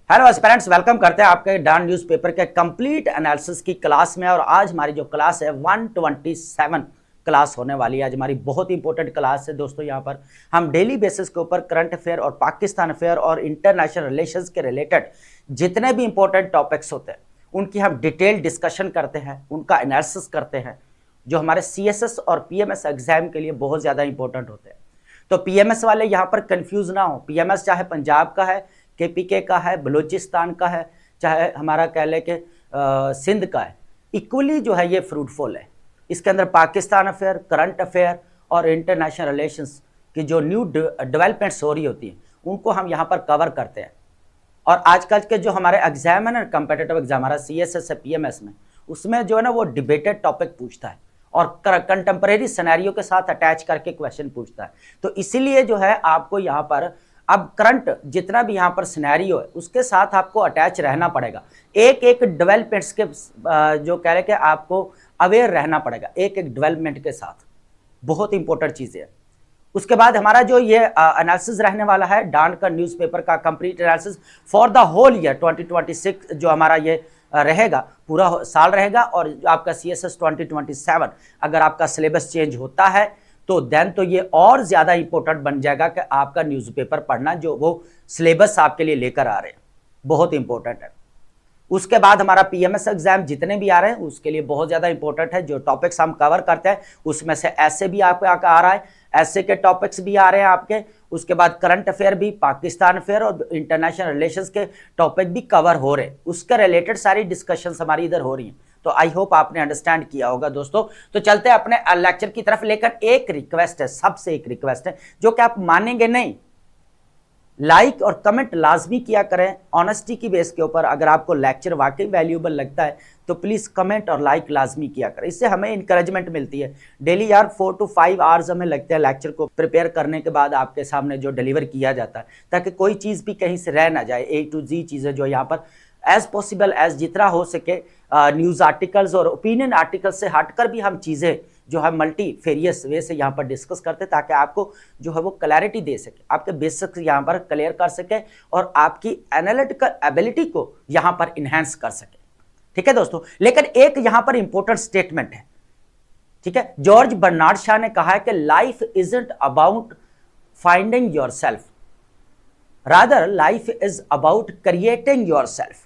Hello aspirants, welcome करते हैं आपके डान न्यूज़पेपर के कंप्लीट एनालिसिस की क्लास में। और आज हमारी जो क्लास है 127 क्लास होने वाली है। आज हमारी बहुत इंपॉर्टेंट क्लास है दोस्तों। यहाँ पर हम डेली बेसिस के ऊपर करंट अफेयर और पाकिस्तान अफेयर और इंटरनेशनल रिलेशंस के रिलेटेड जितने भी इंपॉर्टेंट टॉपिक्स होते हैं उनकी हम डिटेल डिस्कशन करते हैं, उनका एनालिसिस करते हैं, जो हमारे CSS और PMS एग्जाम के लिए बहुत ज़्यादा इंपॉर्टेंट होते हैं। तो PMS वाले यहाँ पर कंफ्यूज ना हो। PMS चाहे पंजाब का है, KPK का है, बलूचिस्तान का है, चाहे हमारा कह ले कि सिंध का है, इक्वली जो है ये फ्रूटफुल है। इसके अंदर पाकिस्तान अफेयर, करंट अफेयर और इंटरनेशनल रिलेशंस की जो न्यू डेवलपमेंट्स हो रही होती हैं उनको हम यहाँ पर कवर करते हैं। और आजकल के जो हमारे एग्जाम है ना, कम्पिटिटिव एग्जाम हमारा CSS है PMS में, उसमें जो है ना वो डिबेटेड टॉपिक पूछता है और कंटेम्प्रेरी सिनेरियो के साथ अटैच करके क्वेश्चन पूछता है। तो इसीलिए जो है आपको यहाँ पर अब करंट जितना भी यहाँ पर सिनेरियो है उसके साथ आपको अटैच रहना पड़ेगा। एक एक डेवलपमेंट्स के जो कह रहे कि आपको अवेयर रहना पड़ेगा एक एक डेवलपमेंट के साथ। बहुत इंपॉर्टेंट चीज़ें है। उसके बाद हमारा जो ये एनालिसिस रहने वाला है डान का न्यूज़पेपर का complete analysis for the whole year 2026 जो हमारा ये रहेगा, पूरा साल रहेगा। और आपका CSS 2027 अगर आपका सिलेबस चेंज होता है तो देन तो ये और ज़्यादा इंपॉर्टेंट बन जाएगा कि आपका न्यूज़पेपर पढ़ना जो वो सिलेबस आपके लिए लेकर आ रहे हैं, बहुत इंपॉर्टेंट है। उसके बाद हमारा PMS एग्जाम जितने भी आ रहे हैं उसके लिए बहुत ज़्यादा इंपॉर्टेंट है। जो टॉपिक्स हम कवर करते हैं उसमें से ऐसे भी आपका आ रहा है, ऐसे के टॉपिक्स भी आ रहे हैं आपके। उसके बाद करंट अफेयर भी, पाकिस्तान अफेयर और इंटरनेशनल रिलेशंस के टॉपिक भी कवर हो रहे हैं। उसके रिलेटेड सारी डिस्कशंस हमारी इधर हो रही हैं। तो आई होप आपने अंडरस्टैंड किया होगा दोस्तों। तो चलते हैं अपने लेक्चर की तरफ। लेकर एक रिक्वेस्ट है, सबसे एक रिक्वेस्ट है जो कि आप मानेंगे नहीं, लाइक और कमेंट लाजमी किया करें ऑनेस्टी की बेस के ऊपर। अगर आपको लेक्चर वाकई वैल्यूएबल लगता है तो प्लीज़ कमेंट और लाइक लाजमी किया करें, इससे हमें इंकरेजमेंट मिलती है। डेली यार 4 to 5 आवर्स हमें लगते हैं लेक्चर को प्रिपेयर करने के बाद आपके सामने जो डिलीवर किया जाता है, ताकि कोई चीज़ भी कहीं से रह ना जाए। A to Z चीज़ें जो यहाँ पर एज पॉसिबल एज जितना हो सके न्यूज़ आर्टिकल्स और ओपिनियन आर्टिकल्स से हटकर भी हम चीज़ें जो है मल्टी फेरियस वे से यहाँ पर डिस्कस करते हैं, ताकि आपको जो है वो क्लैरिटी दे सके, आपके बेसिक्स यहाँ पर क्लियर कर सके और आपकी एनालिटिकल एबिलिटी को यहाँ पर इन्हेंस कर सके। ठीक है दोस्तों। लेकिन एक यहाँ पर इंपॉर्टेंट स्टेटमेंट है, ठीक है। जॉर्ज बर्नार्ड शॉ ने कहा है कि life isn't about finding your self, rather life is about creating your self.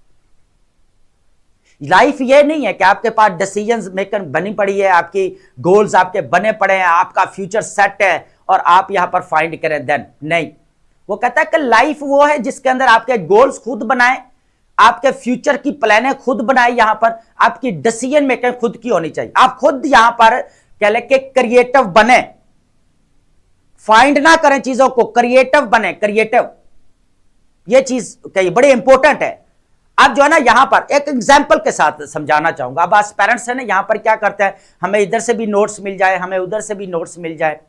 Life ये नहीं है कि आपके पास डिसीजंस मेकर बनी पड़ी है, आपकी गोल्स आपके बने पड़े हैं, आपका फ्यूचर सेट है और आप यहां पर फाइंड करें देन। नहीं, वो कहता है कि लाइफ वो है जिसके अंदर आपके गोल्स खुद बनाए, आपके फ्यूचर की प्लाने खुद बनाए, यहां पर आपकी डिसीजन मेकिंग खुद की होनी चाहिए। आप खुद यहां पर कह ले कि क्रिएटिव बने, फाइंड ना करें चीजों को, क्रिएटिव बने, क्रिएटिव। ये चीज कही बड़ी इंपॉर्टेंट है। अब जो है ना यहां पर एक एग्जाम्पल के साथ समझाना चाहूंगा। अब पेरेंट्स है ना यहां पर क्या करते हैं, हमें इधर से भी नोट्स मिल जाए, हमें उधर से भी नोट्स मिल जाए,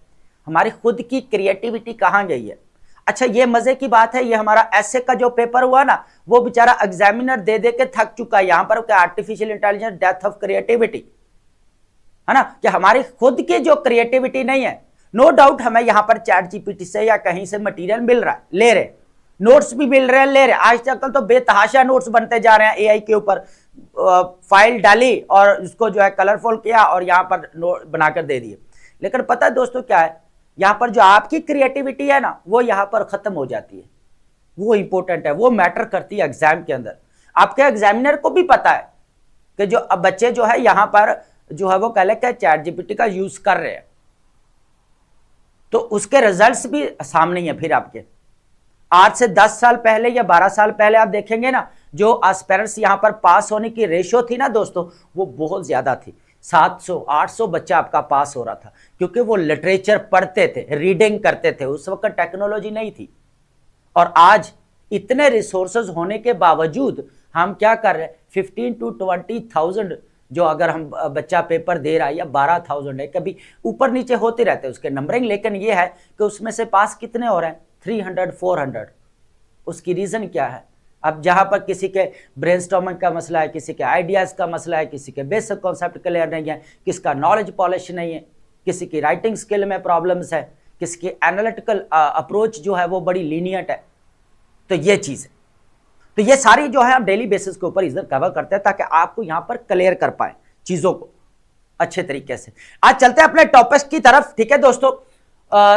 हमारी खुद की क्रिएटिविटी कहां गई है। अच्छा, ये मजे की बात है, ये हमारा ऐसे का जो पेपर हुआ ना वो बेचारा एग्जामिनर दे दे के थक चुका है। यहां पर क्या artificial intelligence death of creativity है ना, कि हमारी खुद की जो क्रिएटिविटी नहीं है। नो डाउट हमें यहां पर चैट GPT से या कहीं से मटीरियल मिल रहा है, ले रहे, नोट्स भी मिल रहे हैं, ले रहे। आज तक तो बेतहाशा नोट्स बनते जा रहे हैं। AI के ऊपर फाइल डाली और उसको जो है कलरफुल किया और यहाँ पर नोट बनाकर दे दिए। लेकिन पता है दोस्तों क्या है, यहाँ पर जो आपकी क्रिएटिविटी है ना वो यहाँ पर खत्म हो जाती है। वो इंपॉर्टेंट है, वो मैटर करती है एग्जाम के अंदर। आपके एग्जामिनर को भी पता है कि जो अब बच्चे जो है यहाँ पर जो है वो कह ले चैट GPT का यूज कर रहे हैं, तो उसके रिजल्ट्स भी सामने हैं। फिर आपके आज से 10 साल पहले या 12 साल पहले आप देखेंगे ना, जो एस्पिरेंट्स यहां पर पास होने की रेशियो थी ना दोस्तों, वो बहुत ज्यादा थी। 700-800 बच्चा आपका पास हो रहा था, क्योंकि वो लिटरेचर पढ़ते थे, रीडिंग करते थे। उस वक्त टेक्नोलॉजी नहीं थी। और आज इतने रिसोर्सेज होने के बावजूद हम क्या कर रहे हैं, 15 to 20,000 जो अगर हम बच्चा पेपर दे रहा है या 12,000 है, कभी ऊपर नीचे होते रहते हैं उसके नंबरिंग। लेकिन ये है कि उसमें से पास कितने हो रहे हैं, 300-400। उसकी रीज़न क्या है, अब जहां पर किसी के ब्रेनस्टॉर्मिंग का मसला है, किसी के आइडियाज़ का मसला है, किसी के बेसिक कॉन्सेप्ट क्लियर नहीं है, किसका नॉलेज पॉलिश नहीं है, किसी की राइटिंग स्किल में प्रॉब्लम्स है, किसी की एनालिटिकल अप्रोच जो है वो बड़ी लीनियंट है। तो ये चीज है, तो ये सारी जो है हम डेली बेसिस के ऊपर इधर कवर करते हैं ताकि आपको यहां पर क्लियर कर पाए चीजों को अच्छे तरीके से। आज चलते हैं अपने टॉपिक्स की तरफ, ठीक है दोस्तों।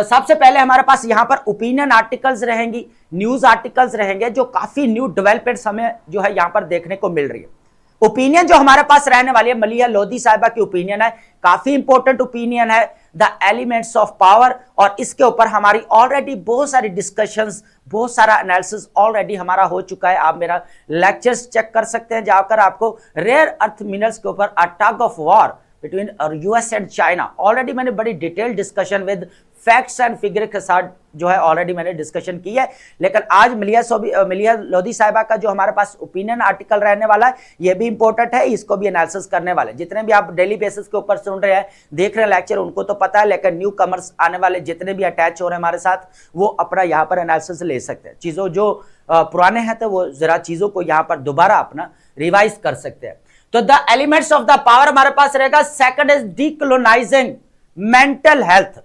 सबसे पहले हमारे पास यहां पर ओपिनियन आर्टिकल्स रहेंगी, न्यूज आर्टिकल्स रहेंगे, जो काफी न्यू डेवलपमेंट्स हमें जो है यहां पर देखने को मिल रही है। ओपिनियन जो हमारे पास रहने वाली है, मलिया लोधी साहिबा की ओपिनियन है, काफी इंपॉर्टेंट ओपिनियन है, द एलिमेंट्स ऑफ पावर। और इसके ऊपर हमारी ऑलरेडी बहुत सारी डिस्कशंस, बहुत सारा एनालिसिस ऑलरेडी हमारा हो चुका है। आप मेरा लेक्चर्स चेक कर सकते हैं, जाकर आपको रेयर अर्थ मिनरल्स के ऊपर a tug of war between US and China, already मैंने बड़ी detail discussion with facts and figure के साथ जो है ऑलरेडी मैंने डिस्कशन की है। लेकिन आज मलिया लोधी साहिबा का जो हमारे पास ओपिनियन आर्टिकल रहने वाला है, ये भी इंपॉर्टेंट है, इसको भी एनालिसिस करने वाले। जितने भी आप डेली बेसिस के ऊपर सुन रहे हैं, देख रहे हैं लेक्चर, उनको तो पता है, लेकिन न्यू कमर्स आने वाले जितने भी अटैच हो रहे हैं हमारे साथ, वो अपना यहाँ पर एनालिसिस ले सकते हैं। चीजों जो पुराने हैं तो वो जरा चीजों को यहाँ पर दोबारा अपना रिवाइज कर सकते हैं। तो the elements of the power हमारे पास रहेगा। Second is decolonizing mental health,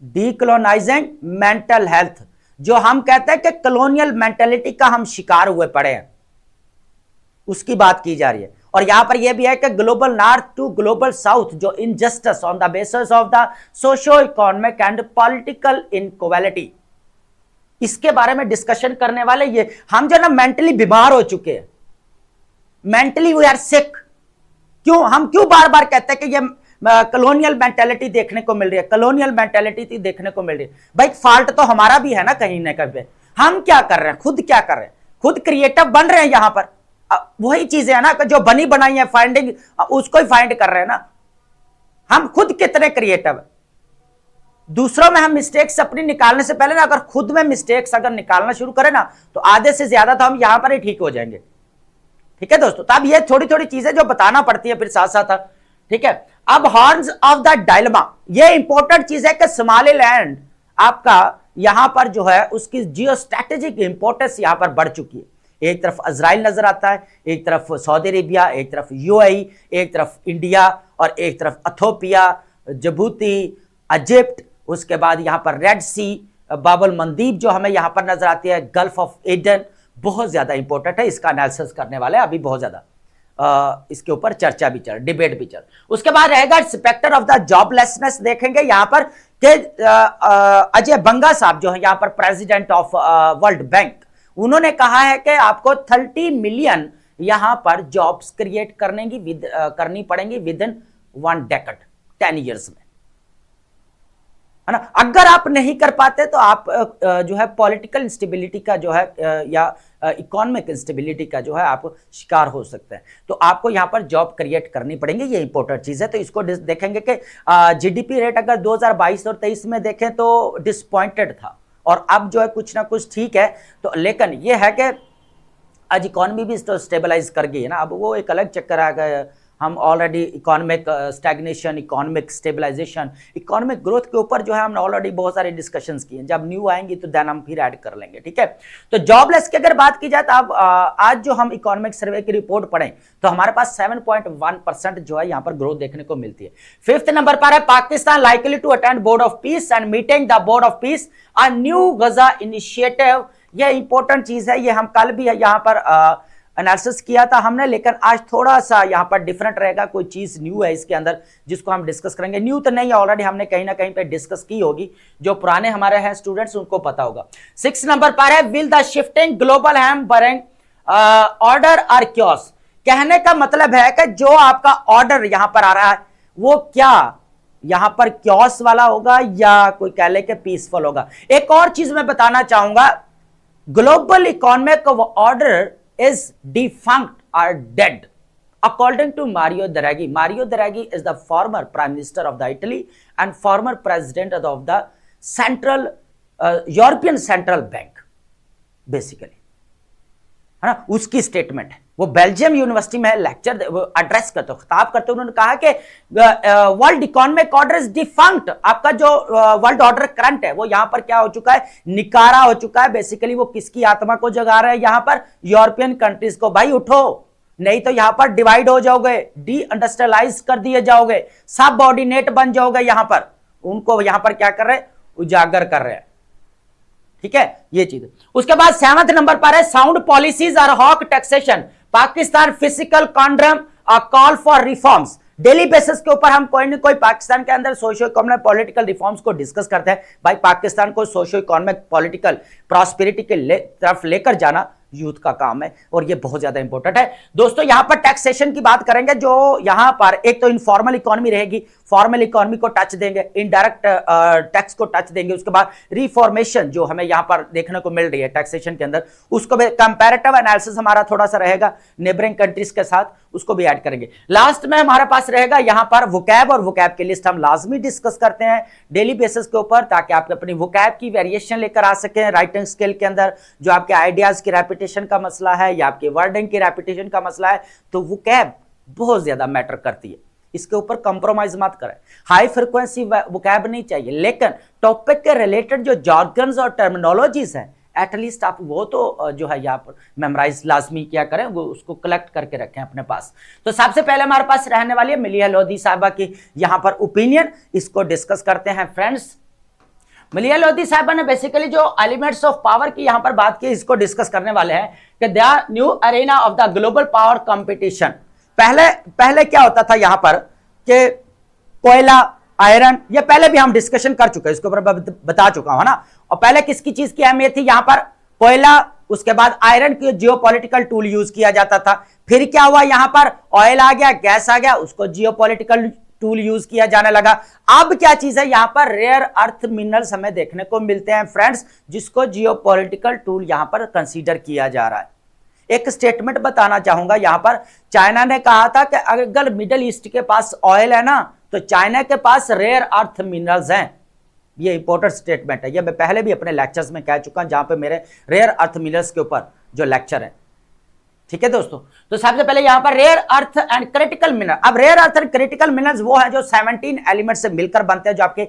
decolonizing mental health, जो हम कहते हैं कि कॉलोनियल मेंटेलिटी का हम शिकार हुए पड़े हैं, उसकी बात की जा रही है। और यहां पर यह भी है कि global north to global south, जो injustice on the basis of the socio economic and political inequality, इसके बारे में डिस्कशन करने वाले। ये हम जो ना मेंटली बीमार हो चुके हैं, मेंटली वी आर सिक। हम क्यों बार बार कहते हैं कि ये कॉलोनियल मेंटालिटी देखने को मिल रही है, कॉलोनियल मेंटालिटी देखने को मिल रही है। भाई फॉल्ट तो हमारा भी है ना कहीं ना कहीं। हम क्या कर रहे हैं, खुद क्या कर रहे हैं, खुद क्रिएटिव बन रहे हैं यहां पर। वही चीजें है ना जो बनी बनाई है, फाइंडिंग उसको ही फाइंड कर रहे हैं ना। हम खुद कितने क्रिएटिव है। दूसरों में हम मिस्टेक्स अपनी निकालने से पहले ना, अगर खुद में मिस्टेक्स अगर निकालना शुरू करें ना, तो आधे से ज्यादा तो हम यहां पर ही ठीक हो जाएंगे। ठीक है दोस्तों, तो अब ये थोड़ी थोड़ी चीजें जो बताना पड़ती है फिर साथ साथ, ठीक है। अब हॉर्न्स ऑफ द डायलेमा, ये इंपॉर्टेंट चीज है कि सोमालीलैंड आपका यहां पर जो है उसकी जियो स्ट्रैटेजिक इंपॉर्टेंस यहां पर बढ़ चुकी है। एक तरफ इजराइल नजर आता है, एक तरफ सऊदी अरेबिया, एक तरफ यूएई, एक तरफ इंडिया, और एक तरफ इथियोपिया, जिबूती, इजिप्ट, उसके बाद यहां पर रेड सी, बाबल मंदीब जो हमें यहां पर नजर आती है, गल्फ ऑफ एडन, बहुत ज्यादा इंपॉर्टेंट है। इसका एनालिसिस करने वाले अभी बहुत ज्यादा इसके ऊपर चर्चा भी चल, डिबेट भी चल। उसके बाद रहेगा स्पेक्टर ऑफ द जॉबलेसनेस, देखेंगे यहां पर कि अजय बंगा साहब जो है यहां पर प्रेसिडेंट ऑफ वर्ल्ड बैंक, उन्होंने कहा है कि आपको 30 मिलियन यहां पर जॉब्स क्रिएट करनी पड़ेंगी विद इन 1 डेकेड, 10 ईयर्स में, है ना। अगर आप नहीं कर पाते तो आप जो है पॉलिटिकल इंस्टेबिलिटी का जो है या इकोनॉमिक इंस्टेबिलिटी का जो है आप शिकार हो सकते हैं। तो आपको यहां पर जॉब क्रिएट करनी पड़ेंगे, ये इंपॉर्टेंट चीज है। तो इसको देखेंगे कि जीडीपी रेट अगर 2022 और 23 में देखें तो डिसपॉइंटेड था, और अब जो है कुछ ना कुछ ठीक है। तो लेकिन ये है कि आज इकोनॉमी भी स्टेबलाइज कर गई है ना। अब वो एक अलग चक्कर आ गया, हम already economic stagnation, economic stabilisation, economic growth के ऊपर जो है हमने ऑलरेडी बहुत सारी डिस्कशंस की हैं। जब न्यू आएंगी तो देन हम फिर ऐड कर लेंगे, ठीक है। तो जॉबलेस की अगर बात की जाए तो अब आज जो हम इकोनॉमिक सर्वे की रिपोर्ट पढ़ें तो हमारे पास 7.1% जो है यहाँ पर ग्रोथ देखने को मिलती है। 5th नंबर पर है Pakistan likely to attend board of peace and meeting the board of peace, a new Gaza initiative. यह इंपॉर्टेंट चीज है, ये हम कल भी यहाँ पर एनालिसिस किया था हमने, लेकिन आज थोड़ा सा यहाँ पर डिफरेंट रहेगा, कोई चीज न्यू है इसके अंदर जिसको हम डिस्कस करेंगे। न्यू तो नहीं है, ऑलरेडी हमने कहीं ना कहीं पे डिस्कस की होगी, जो पुराने हमारे हैं स्टूडेंट्स उनको पता होगा। 6 नंबर पर है will the shifting global hampering order or chaos. कहने का मतलब है कि जो आपका ऑर्डर यहां पर आ रहा है वो क्या यहां पर क्योस वाला होगा या कोई कह ले कि पीसफुल होगा। एक और चीज मैं बताना चाहूंगा, global economic order is defunct or dead according to Mario Draghi. Mario Draghi is the former prime minister of the Italy and former president of the central European Central Bank basically, है ना। उसकी statement है, वो Belgium university में lecture address करते, खिताब करते, उन्होंने कहा कि world economic order is defunct. आपका जो वर्ल्ड ऑर्डर करंट है वो यहां पर क्या हो चुका है, निकारा हो चुका है। बेसिकली वो किसकी आत्मा को जगा रहा है यहां पर, यूरोपियन कंट्रीज को। भाई उठो, नहीं तो यहां पर डिवाइड हो जाओगे, डी इंडस्ट्रियलाइज कर दिए जाओगे, सब ऑर्डिनेट बन जाओगे। यहां पर उनको यहां पर क्या कर रहे हैं, उजागर कर रहे हैं। ठीक है, ये चीज। उसके बाद 7वें नंबर पर है साउंड पॉलिसीज और hawk taxation, Pakistan physical conundrum call for reforms. Daily basis के ऊपर हम कोई ना कोई पाकिस्तान के अंदर सोशियो इकोनॉमिक पॉलिटिकल रिफॉर्म्स को डिस्कस करते हैं। भाई पाकिस्तान को सोशियो इकोनॉमिक पॉलिटिकल प्रॉस्पेरिटी के तरफ लेकर जाना यूथ का काम है और ये बहुत ज्यादा इंपॉर्टेंट है दोस्तों। यहां पर टैक्सेशन की बात करेंगे, जो यहां पर एक तो इनफॉर्मल इकोनॉमी रहेगी, फॉर्मल इकोनॉमी को टच देंगे, इनडायरेक्ट टैक्स को टच देंगे। उसके बाद रिफॉर्मेशन जो हमें यहां पर देखने को मिल रही है टैक्सेशन के अंदर, उसको भी कंपैरेटिव एनालिसिस हमारा थोड़ा सा रहेगा नेबरिंग कंट्रीज के साथ, उसको भी ऐड करेंगे। लास्ट में हमारे पास रहेगा यहां पर वोकैब और वोकैब की लिस्ट हम लाजमी डिस्कस करते हैं डेली बेसिस के ऊपर, ताकि आप अपनी वोकैब की वेरिएशन लेकर आ सकें राइटिंग स्किल के अंदर। जो आपके आइडियाज की रेपिटेशन का मसला है या आपके वर्डिंग की रेपिटेशन का मसला है, तो वोकैब बहुत ज्यादा मैटर करती है, इसके ऊपर कंप्रोमाइज मत करें। हाई फ्रीक्वेंसी वोकैब नहीं चाहिए, लेकिन टॉपिक के रिलेटेड जो जॉर्गन्स और टर्मिनोलॉजीज हैं एटलीस्ट आप वो तो जो है यहाँ पर मेमोराइज लाजमी क्या करें, वो उसको कलेक्ट करके रखें अपने पास। तो सबसे पहले हमारे पास रहने वाली है मलिहा लोधी साहिबा की यहाँ पर ओपिनियन, इसको डिस्कस करते हैं फ्रेंड्स। मलिहा लोधी साहिबा ने बेसिकली जो एलिमेंट्स ऑफ पावर की यहां पर बात की, इसको डिस्कस करने वाले हैं कि the new Arena of the global power competition. पहले क्या होता था यहां पर कि कोयला, आयरन, ये पहले भी हम डिस्कशन कर चुके हैं, इसके ऊपर बता चुका हूं ना। और पहले किसकी चीज की अहमियत थी यहां पर, कोयला, उसके बाद आयरन की जियोपॉलिटिकल टूल यूज किया जाता था। फिर क्या हुआ, यहां पर ऑयल आ गया, गैस आ गया, उसको जियोपॉलिटिकल टूल यूज किया जाने लगा। अब क्या चीज है यहां पर, रेयर अर्थ मिनरल्स हमें देखने को मिलते हैं फ्रेंड्स, जिसको जियोपॉलिटिकल टूल यहां पर कंसीडर किया जा रहा है। एक स्टेटमेंट बताना चाहूंगा यहां पर, चाइना ने कहा था कि अगर मिडिल ईस्ट के पास ऑयल है ना, तो चाइना के पास रेयर अर्थ मिनरल्स हैं। ये इंपॉर्टेंट स्टेटमेंट है, ये मैं पहले भी अपने लेक्चर्स में कह चुका हूं, जहां पे मेरे रेयर अर्थ मिनरल्स के ऊपर जो लेक्चर है। ठीक है दोस्तों, तो सबसे पहले यहां पर rare earth and critical mineral. अब rare earth and critical minerals वो है जो 17 एलिमेंट से मिलकर बनते हैं, जो आपके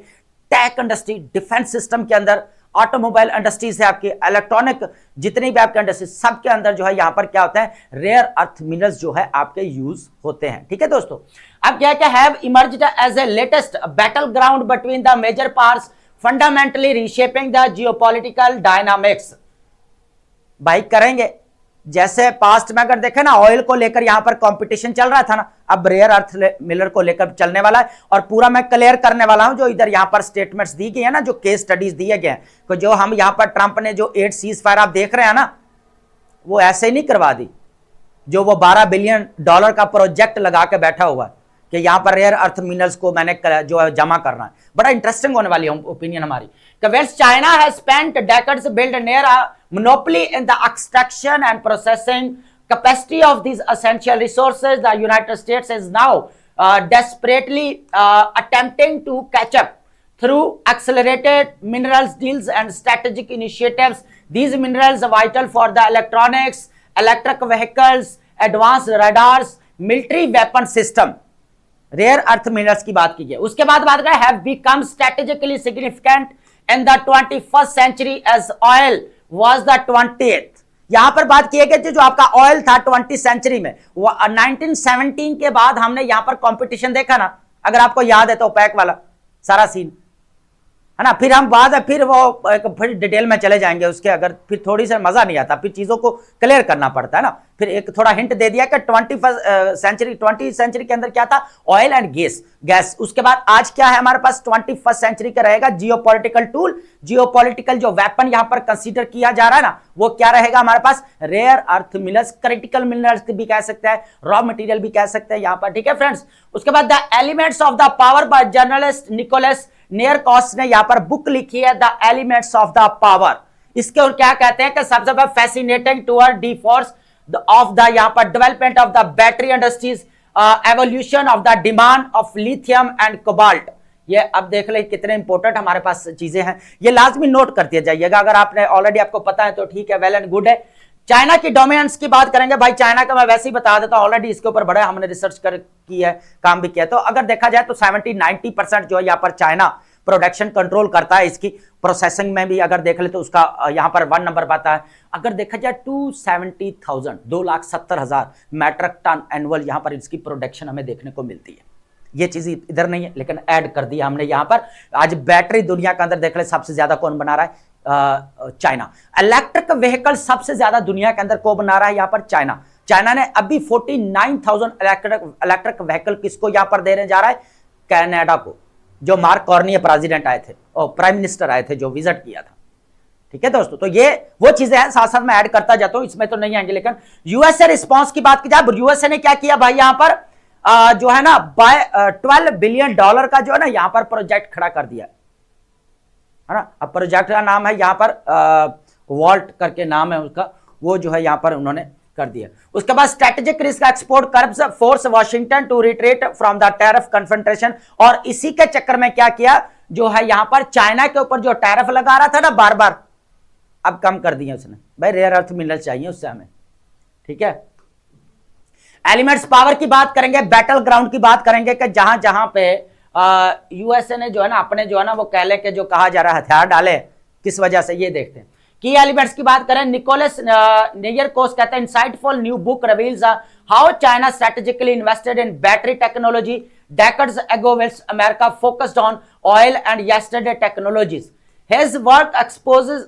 टेक इंडस्ट्री, डिफेंस सिस्टम के अंदर, ऑटोमोबाइल इंडस्ट्रीज है आपकी, इलेक्ट्रॉनिक जितनी भी आपके इंडस्ट्री, सबके अंदर जो है यहां पर क्या होता है, रेयर अर्थ मिनरल्स जो है आपके यूज होते हैं। ठीक है दोस्तों, अब क्या क्या have emerged as a latest battle ground between the major powers, fundamentally reshaping the geopolitical dynamics. भाई करेंगे, जैसे पास्ट में अगर देखें ना, ऑयल को लेकर यहां पर कंपटीशन चल रहा था ना, अब रेयर अर्थ मिनरल को लेकर चलने वाला है। और पूरा मैं क्लियर करने वाला हूं जो इधर यहां पर स्टेटमेंट्स दी गई है ना, जो केस स्टडीज दिए गए हैं, तो जो हम यहां पर ट्रंप ने जो 8 सीज फायर आप देख रहे हैं ना, वो ऐसे ही नहीं करवा दी। जो वो $12 बिलियन का प्रोजेक्ट लगा के बैठा हुआ है कि यहां पर रेयर अर्थ मिनरल्स को मैंने जो है जमा करना है। बड़ा इंटरेस्टिंग होने वाली ओपिनियन हमारी। China has spent decades build near a monopoly in the extraction and processing capacity of these essential resources. The United States is now desperately attempting to catch up through accelerated minerals deals and strategic initiatives. These minerals are vital for the electronics, electric vehicles, advanced radars, military weapon system. Rare earth minerals की बात की गई। उसके बाद बात करें, have become strategically significant in the 21st century as oil was the 20th। यहां पर बात की गई जो आपका ऑयल था 20th सेंचुरी में, वो 1917 के बाद हमने यहां पर कंपटीशन देखा ना, अगर आपको याद है तो ओपेक वाला सारा सीन है ना। फिर हम बाद फिर वो फिर डिटेल में चले जाएंगे उसके, अगर फिर थोड़ी सी मजा नहीं आता, फिर चीजों को क्लियर करना पड़ता है ना। फिर एक थोड़ा हिंट दे दिया कि 20th सेंचुरी के अंदर क्या था, ऑयल एंड गैस। उसके बाद आज क्या है हमारे पास 21st सेंचुरी का रहेगा जियोपॉलिटिकल टूल, जियोपॉलिटिकल जो वेपन यहां पर कंसीडर किया जा रहा है ना, वो क्या रहेगा हमारे पास, rare earth minerals, critical minerals भी कह सकते हैं, रॉ मटेरियल भी कह सकते हैं यहां पर। ठीक है फ्रेंड्स, उसके बाद the elements of the power by journalist Nicolas Niarchos ने यहां पर बुक लिखी है, the elements of the power. इसके और क्या कहते हैं कि सबसे पहले fascinating toward the force of the यहां पर development of the battery industries, evolution of the demand of lithium and cobalt. ये अब देख ले कितने इंपॉर्टेंट हमारे पास चीजें हैं, ये लाजमी नोट कर दिया जाइएगा। अगर आपने ऑलरेडी आपको पता है तो ठीक है, वेल एंड गुड है। चाइना की डोमिनेंस की बात करेंगे, भाई चाइना का मैं वैसे ही बता देता हूं, ऑलरेडी इसके ऊपर बड़ा हमने रिसर्च की है, काम भी किया। तो अगर देखा जाए तो 70-90% जो है यहाँ पर चाइना प्रोडक्शन कंट्रोल करता है, इसकी प्रोसेसिंग में भी अगर देख ले तो उसका यहाँ पर 1 नंबर पाता है। अगर देखा जाए 270,000 2,70,000 मैट्रिक टन एनुअल यहाँ पर इसकी प्रोडक्शन हमें देखने को मिलती है। ये चीज इधर नहीं है लेकिन ऐड कर दिया हमने यहाँ पर। आज बैटरी दुनिया के अंदर देख ले सबसे ज्यादा कौन बना रहा है? चाइना। इलेक्ट्रिक व्हीकल सबसे ज्यादा दुनिया के अंदर कौन बना रहा है? यहाँ पर चाइना। चाइना ने अभी 49,000 इलेक्ट्रिक व्हीकल किसको यहाँ पर देने जा रहा है? कनाडा को, जो मार्क कार्नी प्रेसिडेंट आए थे और प्राइम मिनिस्टर आए थे, जो विजिट किया था। ठीक है दोस्तों, तो ये वो चीजें हैं, साथ साथ में ऐड करता जाता हूं, इसमें तो नहीं आएंगे। लेकिन यूएसए रिस्पांस की बात की जाए, यूएसए ने क्या किया भाई? यहाँ पर जो है ना बाय $12 बिलियन का जो है ना यहाँ पर प्रोजेक्ट खड़ा कर दिया है ना। अब प्रोजेक्ट का नाम है यहाँ पर वॉल्ट करके नाम है उसका, वो जो है यहाँ पर उन्होंने कर दिया। उसके बाद strategic risk export curves force Washington to retreat from the tariff confrontation. और इसी के चक्कर में क्या किया जो है यहाँ पर चाइना के ऊपर जो टैरिफ लगा रहा था ना बार बार, अब कम कर दिया उसने। भाई रेयर अर्थ मिनरल चाहिए उससे हमें। ठीक है, एलिमेंट्स पावर की बात करेंगे, बैटल ग्राउंड की बात करेंगे कि जहां जहां पे यूएसए ने जो है ना अपने जो है ना वो कह ले के जो कहा जा रहा है हथियार डाले, किस वजह से ये देखते हैं। की एलिमेंट्स की बात करें, निकोलस नेयरकोस कहते हैं insightful new book reveals how China strategically invested in battery technology decades ago whilst America focused on oil and yesterday technologies. His work exposes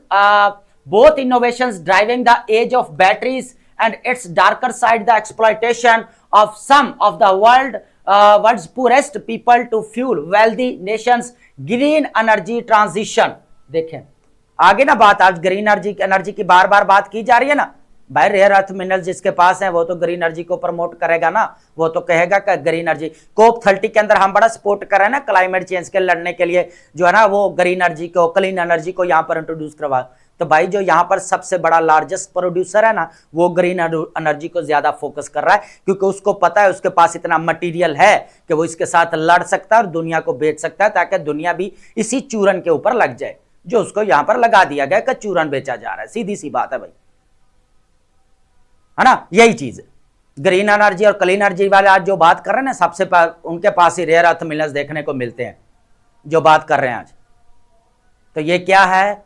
both innovations driving the age of batteries and its darker side, the exploitation of some of the world's poorest people to fuel wealthy nations green energy transition. देखें आगे ना बात, आज green energy की बार बार बात की जा रही है ना भाई। रेयर अर्थ मिनरल जिसके पास है वो तो ग्रीन एनर्जी को प्रमोट करेगा ना, वो तो कहेगा कि ग्रीन एनर्जी। COP30 के अंदर हम बड़ा सपोर्ट कर रहे हैं ना क्लाइमेट चेंज के लड़ने के लिए, जो है ना वो ग्रीन एनर्जी को, क्लीन एनर्जी को यहाँ पर इंट्रोड्यूस करवा। तो भाई जो यहाँ पर सबसे बड़ा लार्जेस्ट प्रोड्यूसर है ना, वो ग्रीन एनर्जी को ज्यादा फोकस कर रहा है, क्योंकि उसको पता है उसके पास इतना मटीरियल है कि वो इसके साथ लड़ सकता है और दुनिया को बेच सकता है, ताकि दुनिया भी इसी चूरन के ऊपर लग जाए जो उसको यहाँ पर लगा दिया गया कि चूरन बेचा जा रहा है। सीधी सी बात है भाई, है ना। यही चीज ग्रीन एनर्जी और क्लीन एनर्जी वाले आज जो बात कर रहे हैं ना, सबसे उनके पास ही रेयर अर्थ मिनरल्स देखने को मिलते हैं जो बात कर रहे हैं आज। तो ये क्या है,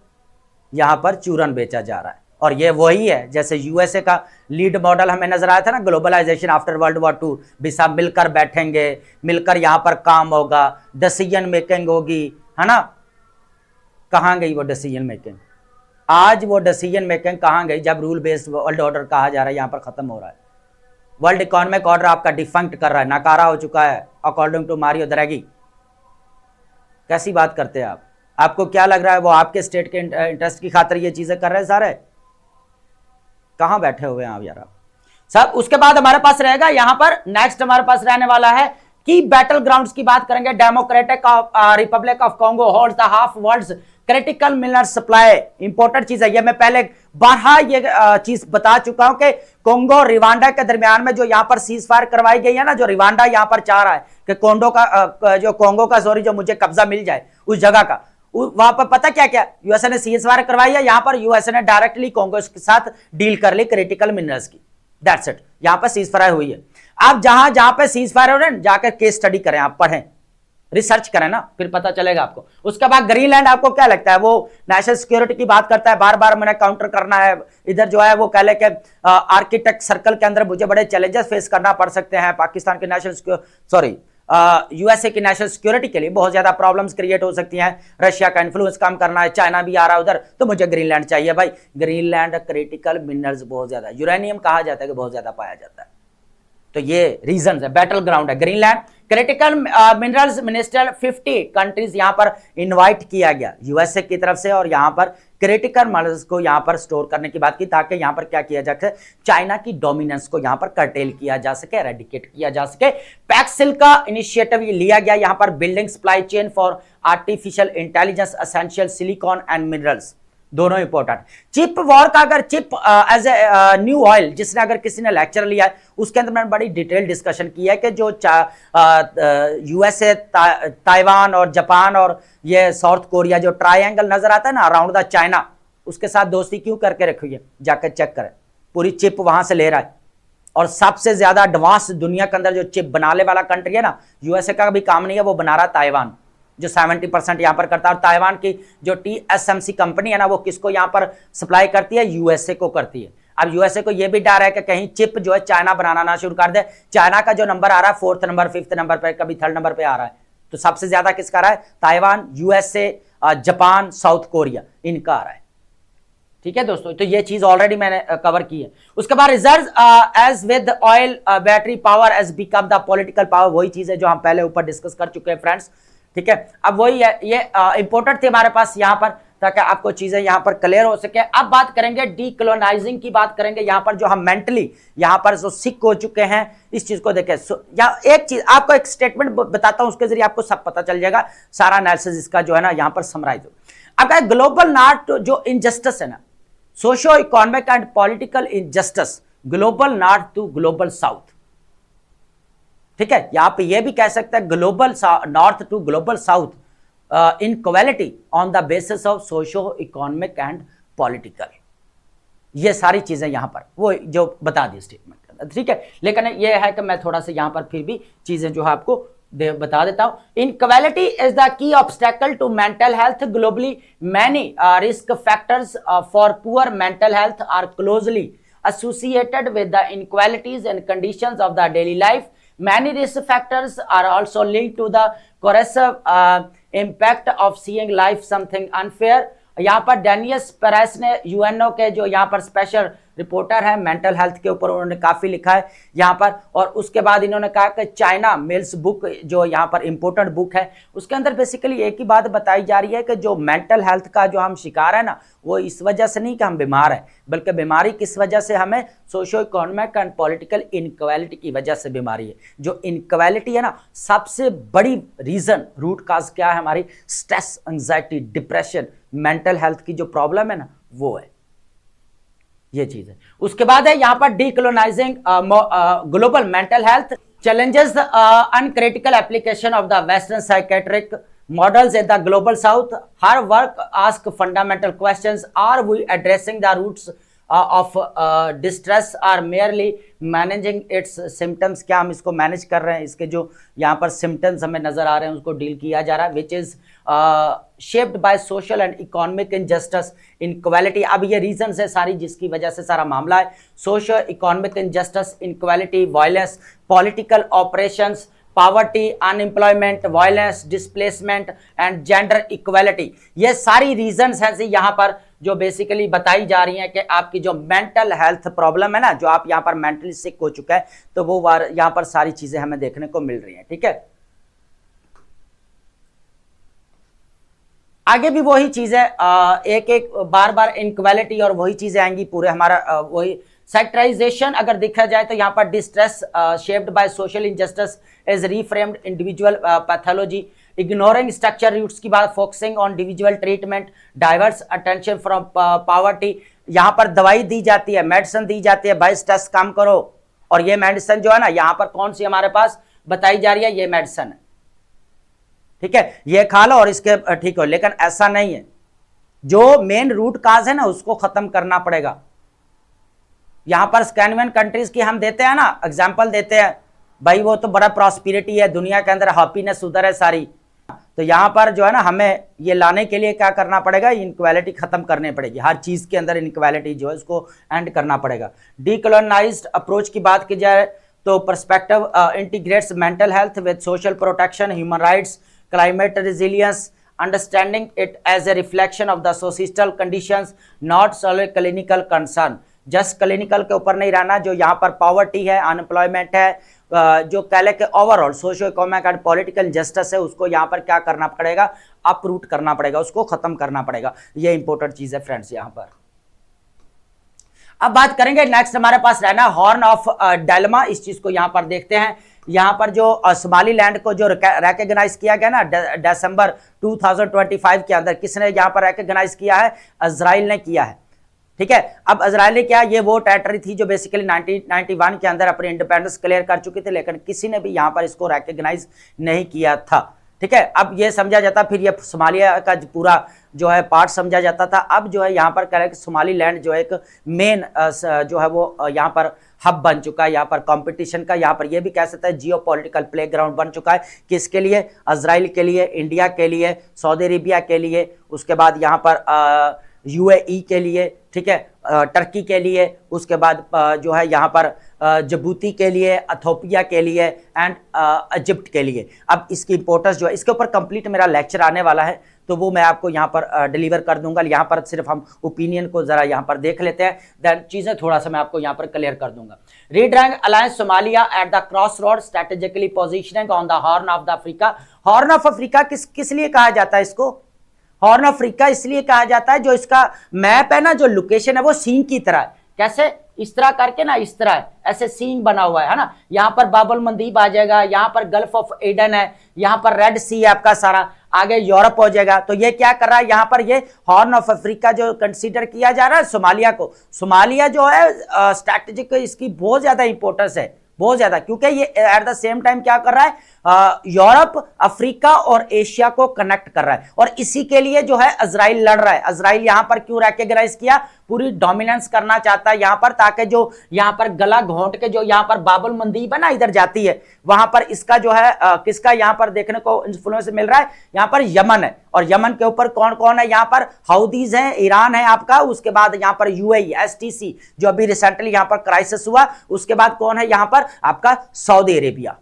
यहां पर चूरन बेचा जा रहा है। और ये वही है जैसे यूएसए का लीड मॉडल हमें नजर आया था ना, ग्लोबलाइजेशन आफ्टर वर्ल्ड वॉर 2, भी सब मिलकर बैठेंगे, मिलकर यहां पर काम होगा, डिसीजन मेकिंग होगी, है ना। कहां गई वो डिसीजन मेकिंग? आज वो डिसीजन मेकिंग कहां गई जब रूल बेस्ड वर्ल्ड ऑर्डर कहा जा रहा है यहां पर खत्म हो रहा है। वर्ल्ड इकोनॉमिक ऑर्डर आपका डिफंक्ट कर रहा है, नकारा हो चुका है अकॉर्डिंग टू मारियो द्रैगी। कैसी बात करते हैं आप? आपको क्या लग रहा है वो आपके स्टेट के इंटरेस्ट की खातिर ये चीजें कर रहे हैं सारे? कहां बैठे हुए हैं आप यार आप सब। उसके बाद हमारे पास रहेगा यहां पर नेक्स्ट हमारे पास रहने वाला है की बैटल ग्राउंड्स की बात करेंगे। Democratic Republic of Congo holds the half world's critical mineral supply. Important चीज है ये, मैं पहले बारहा ये चीज बता चुका हूं कि कोंगो और रिवांडा के दरमियान में जो यहां पर सीज फायर करवाई गई है ना, जो रिवांडा यहां पर चाह रहा है कि कोंगो का जो मुझे कब्जा मिल जाए उस जगह का, वहां पर पता क्या क्या यूएसए ने सीज फायर करवाई है। यहां पर यूएसए ने डायरेक्टली कोंगो के साथ डील कर ली क्रिटिकल मिनरल्स की। दैट्स इट, यहां पर सीज फायर हुई है। आप जहां जहां पे सीज फायर हो रहे हैं जाकर केस स्टडी करें, आप पढ़ें, रिसर्च करें ना, फिर पता चलेगा आपको। उसके बाद ग्रीनलैंड आपको क्या लगता है? वो नेशनल सिक्योरिटी की बात करता है, बार बार मैंने काउंटर करना है। इधर जो है वो कह ले कि आर्किटेक्ट सर्कल के अंदर मुझे बड़े चैलेंजेस फेस करना पड़ सकते हैं। पाकिस्तान के यूएसए की नेशनल सिक्योरिटी के लिए बहुत ज्यादा प्रॉब्लम्स क्रिएट हो सकती हैं। रशिया का इन्फ्लुएंस कम करना है, चाइना भी आ रहा है उधर, तो मुझे ग्रीनलैंड चाहिए भाई। ग्रीनलैंड क्रिटिकल मिनरल्स बहुत ज्यादा, यूरेनियम कहा जाता है कि बहुत ज्यादा पाया जाता है। तो ये रीजन है, बैटल ग्राउंड है Greenland. Critical minerals minister 50 countries यहां पर इनवाइट किया गया यूएसए की तरफ से, और यहां पर क्रिटिकल मिनरल्स को यहां पर स्टोर करने की बात की, ताकि यहां पर क्या किया जा सके, चाइना की डोमिनेंस को यहां पर कर्टेल किया जा सके, एरेडिकेट किया जा सके। पैक्सिल का इनिशिएटिव लिया गया यहां पर, building supply chain for artificial intelligence essential silicon and minerals, दोनों इंपॉर्टेंट। चिप वॉर का अगर chip as a new oil, जिसने अगर किसी ने लेक्चर लिया है उसके अंदर मैंने बड़ी डिटेल डिस्कशन की है कि जो यूएसए, ताइवान और जापान और ये साउथ कोरिया जो ट्रायंगल नजर आता है ना अराउंड द चाइना, उसके साथ दोस्ती क्यों करके रखी है, जाकर चेक करें। पूरी चिप वहां से ले रहा है, और सबसे ज्यादा एडवांस दुनिया के अंदर जो चिप बनाने वाला कंट्री है ना, यूएसए का भी काम नहीं है, वो बना रहा ताइवान। जो 70% यहाँ पर करता है। और ताइवान की जो TSMC कंपनी है ना, वो किसको यहाँ पर सप्लाई करती है? यूएसए को करती है। अब यूएसए को ये भी डर है कि कहीं चिप जो है चाइना बनाना ना शुरू कर दे। चाइना का जो नंबर आ रहा है 4th नंबर, 5th नंबर पे, कभी 3rd नंबर पे आ रहा है, तो सबसे ज्यादा किसका आ रहा है? Taiwan, USA, Japan, south Korea, इनका आ रहा है। ठीक है दोस्तों, तो ये चीज ऑलरेडी मैंने कवर की है। उसके बाद reserve as with oil battery power as become the political power, वही चीज है जो हम पहले ऊपर डिस्कस कर चुके हैं फ्रेंड्स। ठीक है, अब वही है, ये इंपॉर्टेंट थी हमारे पास यहाँ पर, ताकि आपको चीजें यहाँ पर क्लियर हो सके। अब बात करेंगे डीकोलोनाइजिंग की, बात करेंगे यहाँ पर जो हम मेंटली यहाँ पर जो सिक हो चुके हैं, इस चीज को देखें। या एक चीज आपको एक स्टेटमेंट बताता हूं, उसके जरिए आपको सब पता चल जाएगा, सारा एनालिसिस इसका जो है ना यहाँ पर समराइज हो। अगर ग्लोबल नॉर्थ जो इनजस्टिस है ना, socio economic and political injustice, global north to global south. ठीक है, यहां पे ये भी कह सकते हैं global north to global south inequality on the basis of socio economic and political. ये सारी चीजें यहां पर वो जो बता दी स्टेटमेंट के अंदर। ठीक है, लेकिन ये है कि मैं थोड़ा सा यहां पर फिर भी चीजें जो है आपको बता देता हूं। Inequality is the key obstacle to mental health globally. Many risk factors for poor mental health are closely associated with the inequalities and conditions of the daily life. Many risk factors are also linked to the corrosive impact of seeing life something unfair. यहाँ पर डेनियस Perez ने UNO के जो यहाँ पर special reporter है mental health के ऊपर, उन्होंने काफी लिखा है यहाँ पर। और उसके बाद इन्होंने कहा कि चाइना मेल्स बुक जो यहाँ पर इंपोर्टेंट बुक है, उसके अंदर बेसिकली एक ही बात बताई जा रही है कि जो मेंटल हेल्थ का जो हम शिकार है ना, वो इस वजह से नहीं कि हम बीमार हैं, बल्कि बीमारी किस वजह से हमें socio economic and political inequality की वजह से बीमारी है। जो इनक्वालिटी है ना, सबसे बड़ी रीजन, रूट काज क्या है हमारी? Stress, anxiety, depression, mental health की जो प्रॉब्लम है ना, वो है, ये चीज है। उसके बाद है यहाँ पर decolonizing global mental health challenges the uncritical application of the Western psychiatric models in the global South. Her work asks fundamental questions. Are we addressing the roots of distress or merely managing its symptoms? क्या हम इसको manage कर रहे हैं? इसके जो यहाँ पर सिम्टम्स हमें नजर आ रहे हैं उसको डील किया जा रहा है, which is shaped by social and economic injustice, inequality. अब ये रीजन है सारी जिसकी वजह से सारा मामला है। Social economic injustice, inequality, violence, political operations, poverty, unemployment, violence, displacement and gender equality, ये सारी रीजंस हैं यहाँ पर जो बेसिकली बताई जा रही हैं कि आपकी जो मेंटल हेल्थ प्रॉब्लम है ना, जो आप यहाँ पर मेंटली सिक हो चुका है, तो वो यहाँ पर सारी चीजें हमें देखने को मिल रही हैं। ठीक है, आगे भी वही चीजें एक एक बार बार इनक्वालिटी और वही चीजें आएंगी पूरे हमारा वही सेक्टराइजेशन। अगर देखा जाए तो यहाँ पर distress shaped by social injustice is reframed individual pathology, ignoring structure roots की बात, focusing on individual treatment, diverts attention from poverty. यहाँ पर दवाई दी जाती है, मेडिसिन दी जाती है, भाई स्ट्रेस कम करो, और ये मेडिसिन जो है ना यहाँ पर कौन सी हमारे पास बताई जा रही है? ये मेडिसिन है, ठीक है, ये खा लो और इसके ठीक हो। लेकिन ऐसा नहीं है, जो मेन रूट काज है ना उसको खत्म करना पड़ेगा। यहां पर स्कैंडिनेवियन कंट्रीज की हम देते हैं ना एग्जांपल देते हैं, भाई वो तो बड़ा प्रॉस्पेरिटी है, दुनिया के अंदर हैप्पीनेस उधर है सारी। तो यहां पर जो है ना हमें ये लाने के लिए क्या करना पड़ेगा? इनक्वालिटी खत्म करनी पड़ेगी, हर चीज के अंदर इनक्वालिटी जो है उसको एंड करना पड़ेगा। डीकोलोनाइज्ड अप्रोच की बात की जाए तो perspective integrates mental health with social protection, human rights, climate resilience, understanding it as a reflection of the societal conditions, not solely clinical concern। Just clinical के ऊपर नहीं रहना, जो यहाँ पर पॉवर्टी है, अनएम्प्लॉयमेंट है, जो कहले के overall socio economic and political justice है, उसको यहाँ पर क्या करना पड़ेगा? अपरूट करना पड़ेगा, उसको खत्म करना पड़ेगा। ये इंपॉर्टेंट चीज है फ्रेंड्स यहाँ पर। अब बात करेंगे नेक्स्ट हमारे पास रहना हॉर्न ऑफ डायलेमा, इस चीज को यहाँ पर देखते हैं। यहाँ पर जो सोमालीलैंड को जो रिकॉग्नाइज किया गया ना दिसंबर 2025 के अंदर, किसने यहाँ पर रिकॉग्नाइज किया है? इजराइल ने किया है। ठीक है, अब इजराइल ने क्या, ये वो टेरिटरी थी जो बेसिकली 1991 के अंदर अपनी इंडिपेंडेंस क्लियर कर चुकी थी, लेकिन किसी ने भी यहाँ पर इसको रिकॉग्नाइज नहीं किया था। ठीक है। अब ये समझा जाता, फिर ये सोमालिया का पूरा जो है पार्ट समझा जाता था। अब जो है यहाँ पर कह रहे हैं कि सोमालीलैंड जो है एक मेन जो है वो यहाँ पर हब बन चुका है, यहाँ पर कंपटीशन का, यहाँ पर ये भी कह सकते हैं जियो पॉलिटिकल प्लेग्राउंड बन चुका है। किसके लिए? इजराइल के लिए, इंडिया के लिए, सऊदी अरेबिया के लिए, उसके बाद यहाँ पर यूएई के लिए, ठीक है, टर्की के लिए, उसके बाद जो है यहाँ पर जिबूती के लिए, इथोपिया के लिए एंड इजिप्ट के लिए। अब इसकी इंपोर्टेंस जो है, इसके ऊपर कंप्लीट मेरा लेक्चर आने वाला है, तो वो मैं आपको यहाँ पर डिलीवर कर दूंगा। यहाँ पर सिर्फ हम ओपिनियन को जरा यहाँ पर देख लेते हैं, देन चीजें थोड़ा सा मैं आपको यहाँ पर क्लियर कर दूंगा। Redrawing alliance Somalia at the cross road strategically positioning on the horn of the Africa. Horn of Africa किस लिए कहा जाता है इसको? हॉर्न ऑफ अफ्रीका इसलिए कहा जाता है, जो इसका मैप है ना, जो लोकेशन है वो सींग की तरह है। कैसे? इस तरह करके ना, इस तरह है, ऐसे सींग बना हुआ है ना। यहाँ पर बाबल मंदीब आ जाएगा, यहाँ पर गल्फ ऑफ एडन है, यहाँ पर रेड सी है आपका सारा, आगे यूरोप हो जाएगा। तो ये क्या कर रहा है, यहाँ पर ये हॉर्न ऑफ अफ्रीका जो कंसीडर किया जा रहा है सोमालिया को। सोमालिया जो है स्ट्रैटेजिक, इसकी बहुत ज्यादा इंपॉर्टेंस है, बहुत ज्यादा, क्योंकि ये एट द सेम टाइम क्या कर रहा है, यूरोप, अफ्रीका और एशिया को कनेक्ट कर रहा है। और इसी के लिए जो है इजराइल लड़ रहा है। इजराइल यहां पर क्यों रिकॉग्नाइज किया? पूरी डोमिनेंस करना चाहता है यहां पर, ताकि जो यहां पर गला घोंट के जो यहां पर बाबुल मंदीब है ना, इधर जाती है, वहां पर इसका जो है किसका यहां पर देखने को इन्फ्लुएंस मिल रहा है? यहां पर यमन है, और यमन के ऊपर कौन कौन है? यहां पर हाउदीज हैं, ईरान है आपका, उसके बाद यहां पर यूएई, एसटीसी जो अभी रिसेंटली यहां पर क्राइसिस हुआ, उसके बाद कौन है यहां पर आपका? Saudi Arabia.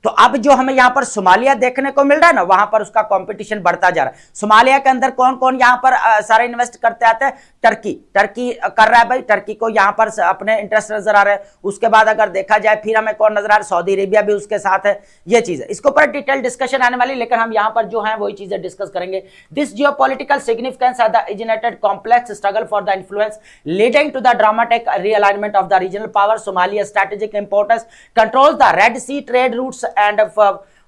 तो अब जो हमें यहां पर सोमालिया देखने को मिल रहा है ना, वहां पर उसका कंपटीशन बढ़ता जा रहा है। सोमालिया के अंदर कौन कौन यहां पर सारे इन्वेस्ट करते आते हैं? टर्की कर रहा है भाई, टर्की को यहां पर अपने इंटरेस्ट नजर आ रहे हैं। उसके बाद अगर देखा जाए फिर हमें कौन नजर आ रहा है? सऊदी अरेबिया भी उसके साथ है। ये चीज है, इसके ऊपर डिटेल डिस्कशन आने वाली, लेकिन हम यहां पर जो है वही चीजें डिस्कस करेंगे। This geopolitical significance of the इजिनेटेड complex struggle for the influence leading to the dramatic realignment of the regional power. Somalia strategic importance controls the Red Sea trade routes and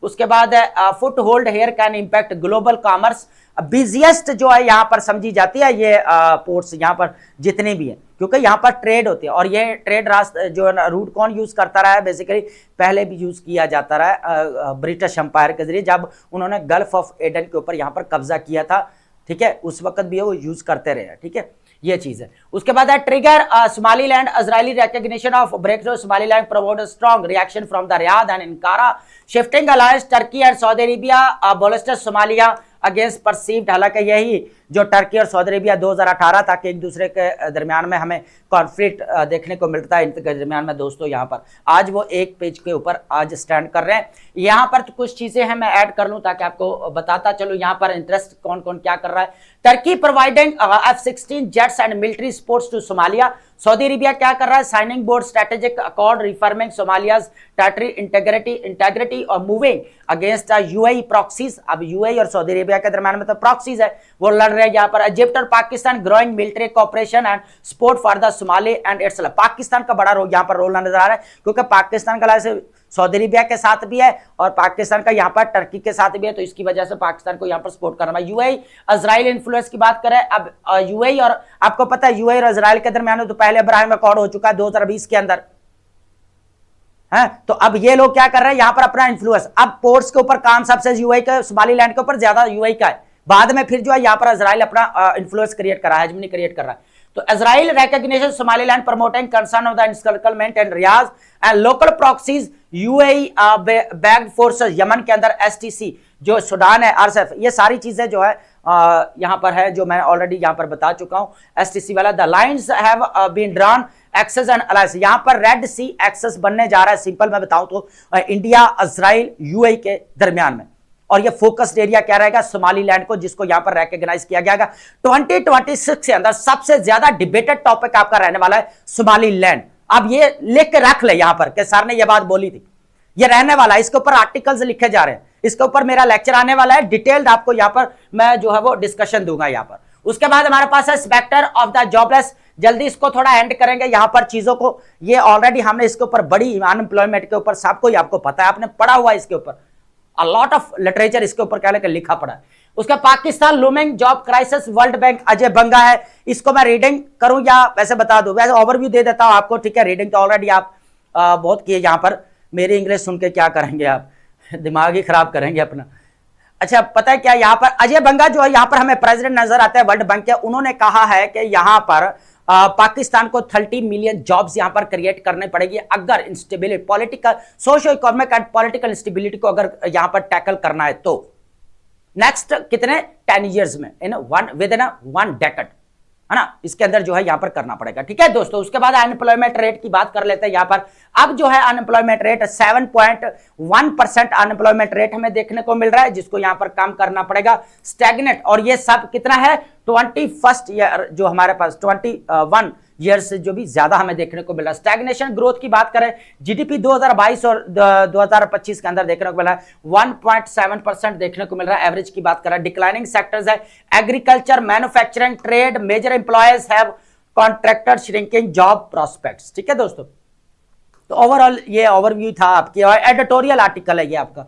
उसके बाद foothold here can impact global commerce. Busiest जो है यहाँ पर समझी जाती है ये पोर्ट्स यहाँ पर जितने भी हैं, क्योंकि यहाँ पर ट्रेड होती है। और ये ट्रेड रास्ता जो है रूट कौन यूज करता रहा है? बेसिकली पहले भी यूज किया जाता रहा है ब्रिटिश एम्पायर के जरिए, जब उन्होंने गल्फ ऑफ एडन के ऊपर यहाँ पर कब्जा किया था, ठीक है, उस वक्त भी वो यूज करते रहे, ठीक है, ये चीज है। उसके बाद है trigger Somaliland Israeli recognition of breakthrough Somaliland provoked strong reaction from the Riyadh and Ankara shifting alliance Turkey and Saudi Arabia bolster Somalia against perceived. हालांकि यही जो टर्की और सऊदी अरेबिया 2018 तक एक दूसरे के दरमियान में हमें कॉन्फ्लिक्ट देखने को मिलता है इनके दरमियान में दोस्तों, यहाँ पर आज वो एक पेज के ऊपर आज स्टैंड कर रहे हैं। यहाँ पर तो कुछ चीजें हैं मैं ऐड कर लूं ताकि आपको बताता चलो यहाँ पर इंटरेस्ट कौन कौन क्या कर रहा है। Turkey providing F-16 jets and military supports to Somalia. Saudi Arabia क्या कर रहा है? Signing board strategic accord reaffirming Somalia's territory integrity और मूविंग अगेंस्ट यूएई प्रॉक्सीज। अब यूएई और सऊदी अरेबिया के दरमियान में तो प्रॉक्सीज है, वो लड़ रहे हैं यहाँ पर। इजिप्ट और Pakistan growing military cooperation and support for the Somali and it's. Pakistan का बड़ा रोल यहाँ पर रोल नजर आ रहा है, क्योंकि पाकिस्तान का सऊदी अरेबिया के साथ भी है और पाकिस्तान का यहाँ पर टर्की के साथ भी है, तो इसकी वजह से पाकिस्तान को यहाँ पर सपोर्ट करना है। यूएई इजराइल इन्फ्लुएंस की बात करें, अब यूएई और आपको पता है यूएई और इजराइल के दरमियान तो पहले अब्राहम अकॉर्ड हो चुका है 2020 के अंदर है। तो अब ये लोग क्या कर रहे हैं यहाँ पर अपना इन्फ्लुएंस, अब पोर्ट्स के ऊपर काम सबसे यूएई का, सोमालीलैंड के ऊपर ज्यादा यूएई का है। बाद में फिर जो है यहाँ पर इजराइल अपना इन्फ्लुएंस क्रिएट कर रहा है, हेजमनी क्रिएट कर रहा है। तो Israel recognition Somaliland promoting concern of the encirclement and Riyadh and local proxies UAE backed forces. Yemen के अंदर एसटीसी जो सूडान है, आरएसएफ, ये सारी चीजें जो है यहाँ पर है, जो मैं ऑलरेडी यहाँ पर बता चुका हूँ एसटीसी वाला। The lines have been drawn access and alliance. यहाँ पर रेड सी एक्सेस बनने जा रहा है, सिंपल मैं बताऊं तो इंडिया, इजराइल, यूएई के दरमियान में। और ये फोकस्ड एरिया क्या रहेगा? सोमालीलैंड को, जिसको यहां पर रिकॉग्नाइज किया गया। 2026 के अंदर सबसे ज्यादा डिबेटेड टॉपिक आपका रहने वाला है सोमालीलैंड। अब ये लिख के रख ले यहां पर कि सर ने ये बात बोली थी, ये रहने वाला है, इसके ऊपर आर्टिकल्स लिखे जा रहे हैं, इसके ऊपर मेरा लेक्चर आने वाला है, डिटेल्ड आपको यहां पर मैं जो है वो डिस्कशन दूंगा यहां पर। उसके बाद हमारे पास है स्पेक्टर ऑफ द जॉबलेस, जल्दी इसको थोड़ा एंड करेंगे यहां पर चीजों को। ये ऑलरेडी हमने इसके ऊपर बड़ी अनएम्प्लॉयमेंट के ऊपर सबको आपको पता है, आपने पढ़ा हुआ है इसके ऊपर, a lot of literature इसके ऊपर क्या लिखा पड़ा है। उसका Pakistan looming job crisis, World Bank Ajay Banga है, इसको मैं रीडिंग करूं या वैसे बता दूं? वैसे ओवरव्यू दे देता हूं आपको, ठीक है। रीडिंग तो ऑलरेडी आप बहुत किए, यहां पर मेरी इंग्लिश सुन के क्या करेंगे आप, दिमाग ही खराब करेंगे अपना। अच्छा, पता है क्या, यहाँ पर अजय बंगा जो है यहाँ पर हमें प्रेसिडेंट नजर आता है वर्ल्ड बैंक के। उन्होंने कहा है कि यहाँ पर पाकिस्तान को 30 मिलियन जॉब्स यहाँ पर क्रिएट करने पड़ेगी अगर instability, political, socio economic and political instability को अगर यहाँ पर टैकल करना है तो नेक्स्ट कितने 10 ईयर्स में, in one with in 1 decade, है ना, इसके अंदर जो है यहां पर करना पड़ेगा। ठीक है दोस्तों, उसके बाद अनएम्प्लॉयमेंट रेट की बात कर लेते हैं। यहां पर अब जो है अनएम्प्लॉयमेंट रेट 7.1% अनएम्प्लॉयमेंट रेट हमें देखने को मिल रहा है, जिसको यहां पर काम करना पड़ेगा। स्टैग्नेट, और ये सब कितना है 21st ईयर, जो हमारे पास 21 ईयर से जो भी ज्यादा हमें देखने को मिल रहा है। स्टैग्नेशन ग्रोथ की बात करें, जीडीपी 2022 और 2025 के अंदर देखने को मिल रहा है 1.7% देखने को मिल रहा है, एवरेज की बात करें। डिक्लाइनिंग सेक्टर्स है agriculture, manufacturing, trade, major employers have contracted, shrinking job prospects. ठीक है दोस्तों, तो ओवरऑल ये ओवरव्यू था आपकी, और एडिटोरियल आर्टिकल है ये आपका।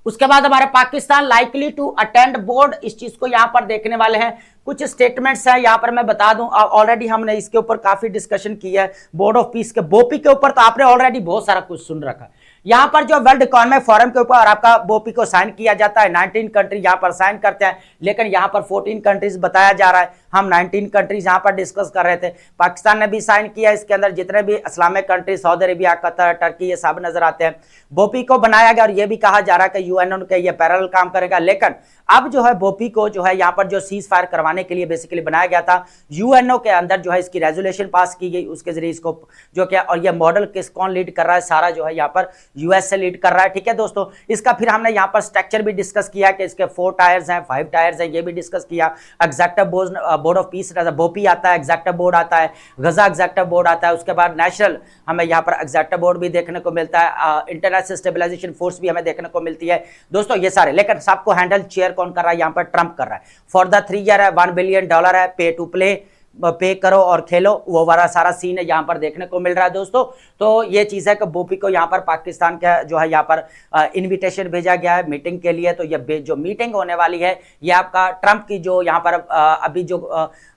उसके बाद हमारे Pakistan likely to attend board, इस चीज को यहां पर देखने वाले हैं। कुछ स्टेटमेंट्स हैं यहां पर मैं बता दूं, ऑलरेडी हमने इसके ऊपर काफी डिस्कशन किया है, बोर्ड ऑफ पीस के बोपी के ऊपर, तो आपने ऑलरेडी बहुत सारा कुछ सुन रखा है। यहां पर जो वर्ल्ड इकोनॉमिक फोरम के ऊपर आपका बोपी को साइन किया जाता है, 19 कंट्री यहां पर साइन करते हैं, लेकिन यहां पर 14 कंट्रीज बताया जा रहा है। हम 19 कंट्रीज यहां पर डिस्कस कर रहे थे। पाकिस्तान ने भी साइन किया, इसके अंदर जितने भी Islamic country, Saudi Arabia, Qatar, Turkey, ये सब नजर आते हैं। बोपी को बनाया गया और ये भी कहा जा रहा है कि यूएनओ के ये पैरेलल काम करेगा, लेकिन अब जो है बोपी को जो है यहाँ पर जो सीज फायर करवाने के लिए बेसिकली बनाया गया था, यूएनओ के अंदर जो है इसकी रेजोल्यूशन पास की गई, उसके जरिए इसको जो क्या, और ये मॉडल कौन लीड कर रहा है, सारा जो है यहाँ पर यूएस से लीड कर रहा है। ठीक है दोस्तों, इसका फिर हमने यहाँ पर स्ट्रक्चर भी डिस्कस किया कि इसके 4 टायर्स हैं, 5 टायर्स हैं, ये भी डिस्कस किया। एग्जेक्टिव बोर्ड ऑफ पीस, बोपी आता है, एग्जेक्टिव बोर्ड आता है, गजा एग्जेक्टिव बोर्ड आता है, उसके बाद नेशनल हमें यहाँ पर एग्जेक्टिव बोर्ड भी देखने को मिलता है, इंटरनेशनल स्टेबलाइजेशन फोर्स भी हमें देखने को मिलती है दोस्तों, ये सारे। लेकिन सबको हैंडल चेयर कौन कर रहा है, यहाँ पर ट्रंप कर रहा है। फॉर द 3 ईयर है, $1 बिलियन है, पे टू प्ले, पे करो और खेलो, वो वाला सारा सीन है यहाँ पर देखने को मिल रहा है दोस्तों। तो ये चीज है कि बोपी को यहाँ पर पाकिस्तान का जो है यहाँ पर इनविटेशन भेजा गया है मीटिंग के लिए। तो ये जो मीटिंग होने वाली है ये आपका ट्रंप की जो यहाँ पर अभी जो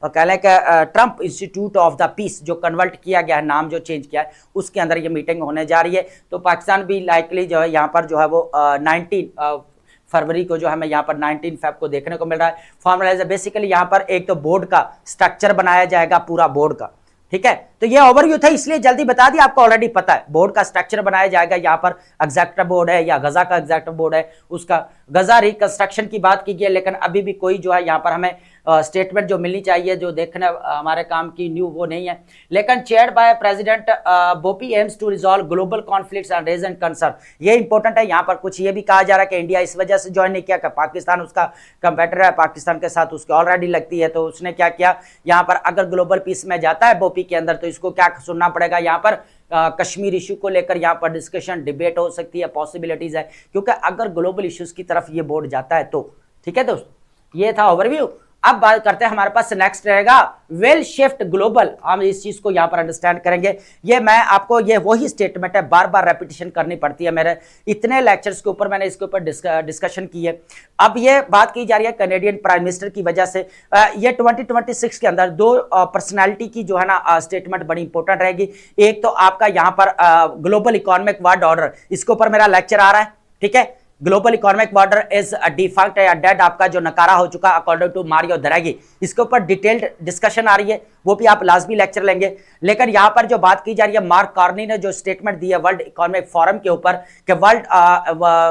कह लें कि Trump institute of the peace जो कन्वर्ट किया गया है, नाम जो चेंज किया है, उसके अंदर ये मीटिंग होने जा रही है। तो पाकिस्तान भी लाइकली जो है यहाँ पर जो है वो 19 फरवरी को जो हमें यहाँ पर 19 फेब को देखने को मिल रहा है। फॉर्मलाइजर बेसिकली यहाँ पर एक तो बोर्ड का स्ट्रक्चर बनाया जाएगा, पूरा बोर्ड का। ठीक है, तो ये ओवरव्यू था, इसलिए जल्दी बता दिया, आपको ऑलरेडी पता है। बोर्ड का स्ट्रक्चर बनाया जाएगा, यहाँ पर एग्जेक्टिव बोर्ड है या गजा का एग्जेक्टिव बोर्ड है, उसका गजा रिकंस्ट्रक्शन की बात की गई है, लेकिन अभी भी कोई जो है यहाँ पर हमें स्टेटमेंट जो मिलनी चाहिए, जो देखने हमारे काम की न्यू, वो नहीं है। लेकिन चेयर्ड बाय प्रेसिडेंट बोपी aims to resolve global conflicts and raise and concern, ये इंपॉर्टेंट है। यहाँ पर कुछ ये भी कहा जा रहा है कि इंडिया इस वजह से ज्वाइन नहीं किया कि पाकिस्तान उसका कंपेटिटर है, पाकिस्तान के साथ उसकी ऑलरेडी लगती है, तो उसने क्या किया, यहाँ पर अगर ग्लोबल पीस में जाता है बोपी के अंदर, तो इसको क्या सुनना पड़ेगा, यहाँ पर कश्मीर इशू को लेकर यहाँ पर डिस्कशन, डिबेट हो सकती है, पॉसिबिलिटीज है, क्योंकि अगर ग्लोबल इश्यूज की तरफ ये बोर्ड जाता है तो। ठीक है दोस्तों, ये था ओवरव्यू। अब बात करते हैं, हमारे पास नेक्स्ट रहेगा वेल शिफ्ट ग्लोबल। हम इस चीज को यहां पर अंडरस्टैंड करेंगे। ये मैं आपको, ये वही स्टेटमेंट है, बार बार रेपिटेशन करनी पड़ती है, मेरे इतने लेक्चर्स के ऊपर मैंने इसके ऊपर डिस्कशन की है। अब ये बात की जा रही है कैनेडियन प्राइम मिनिस्टर की वजह से। ये 2026 के अंदर 2 पर्सनैलिटी की जो है ना स्टेटमेंट बड़ी इंपॉर्टेंट रहेगी। एक तो आपका यहाँ पर ग्लोबल इकोनॉमिक वर्ल्ड ऑर्डर, इसके ऊपर मेरा लेक्चर आ रहा है। ठीक है, global economic border is default या डेड, आपका जो नकारा हो चुका अकॉर्डिंग टू मारियो दरागी, इसके ऊपर डिटेल्ड डिस्कशन आ रही है, वो भी आप लाजमी लेक्चर लेंगे। लेकिन यहां पर जो बात की जा रही है, मार्क कार्नी ने जो स्टेटमेंट दी है वर्ल्ड इकोनॉमिक फोरम के ऊपर कि वर्ल्ड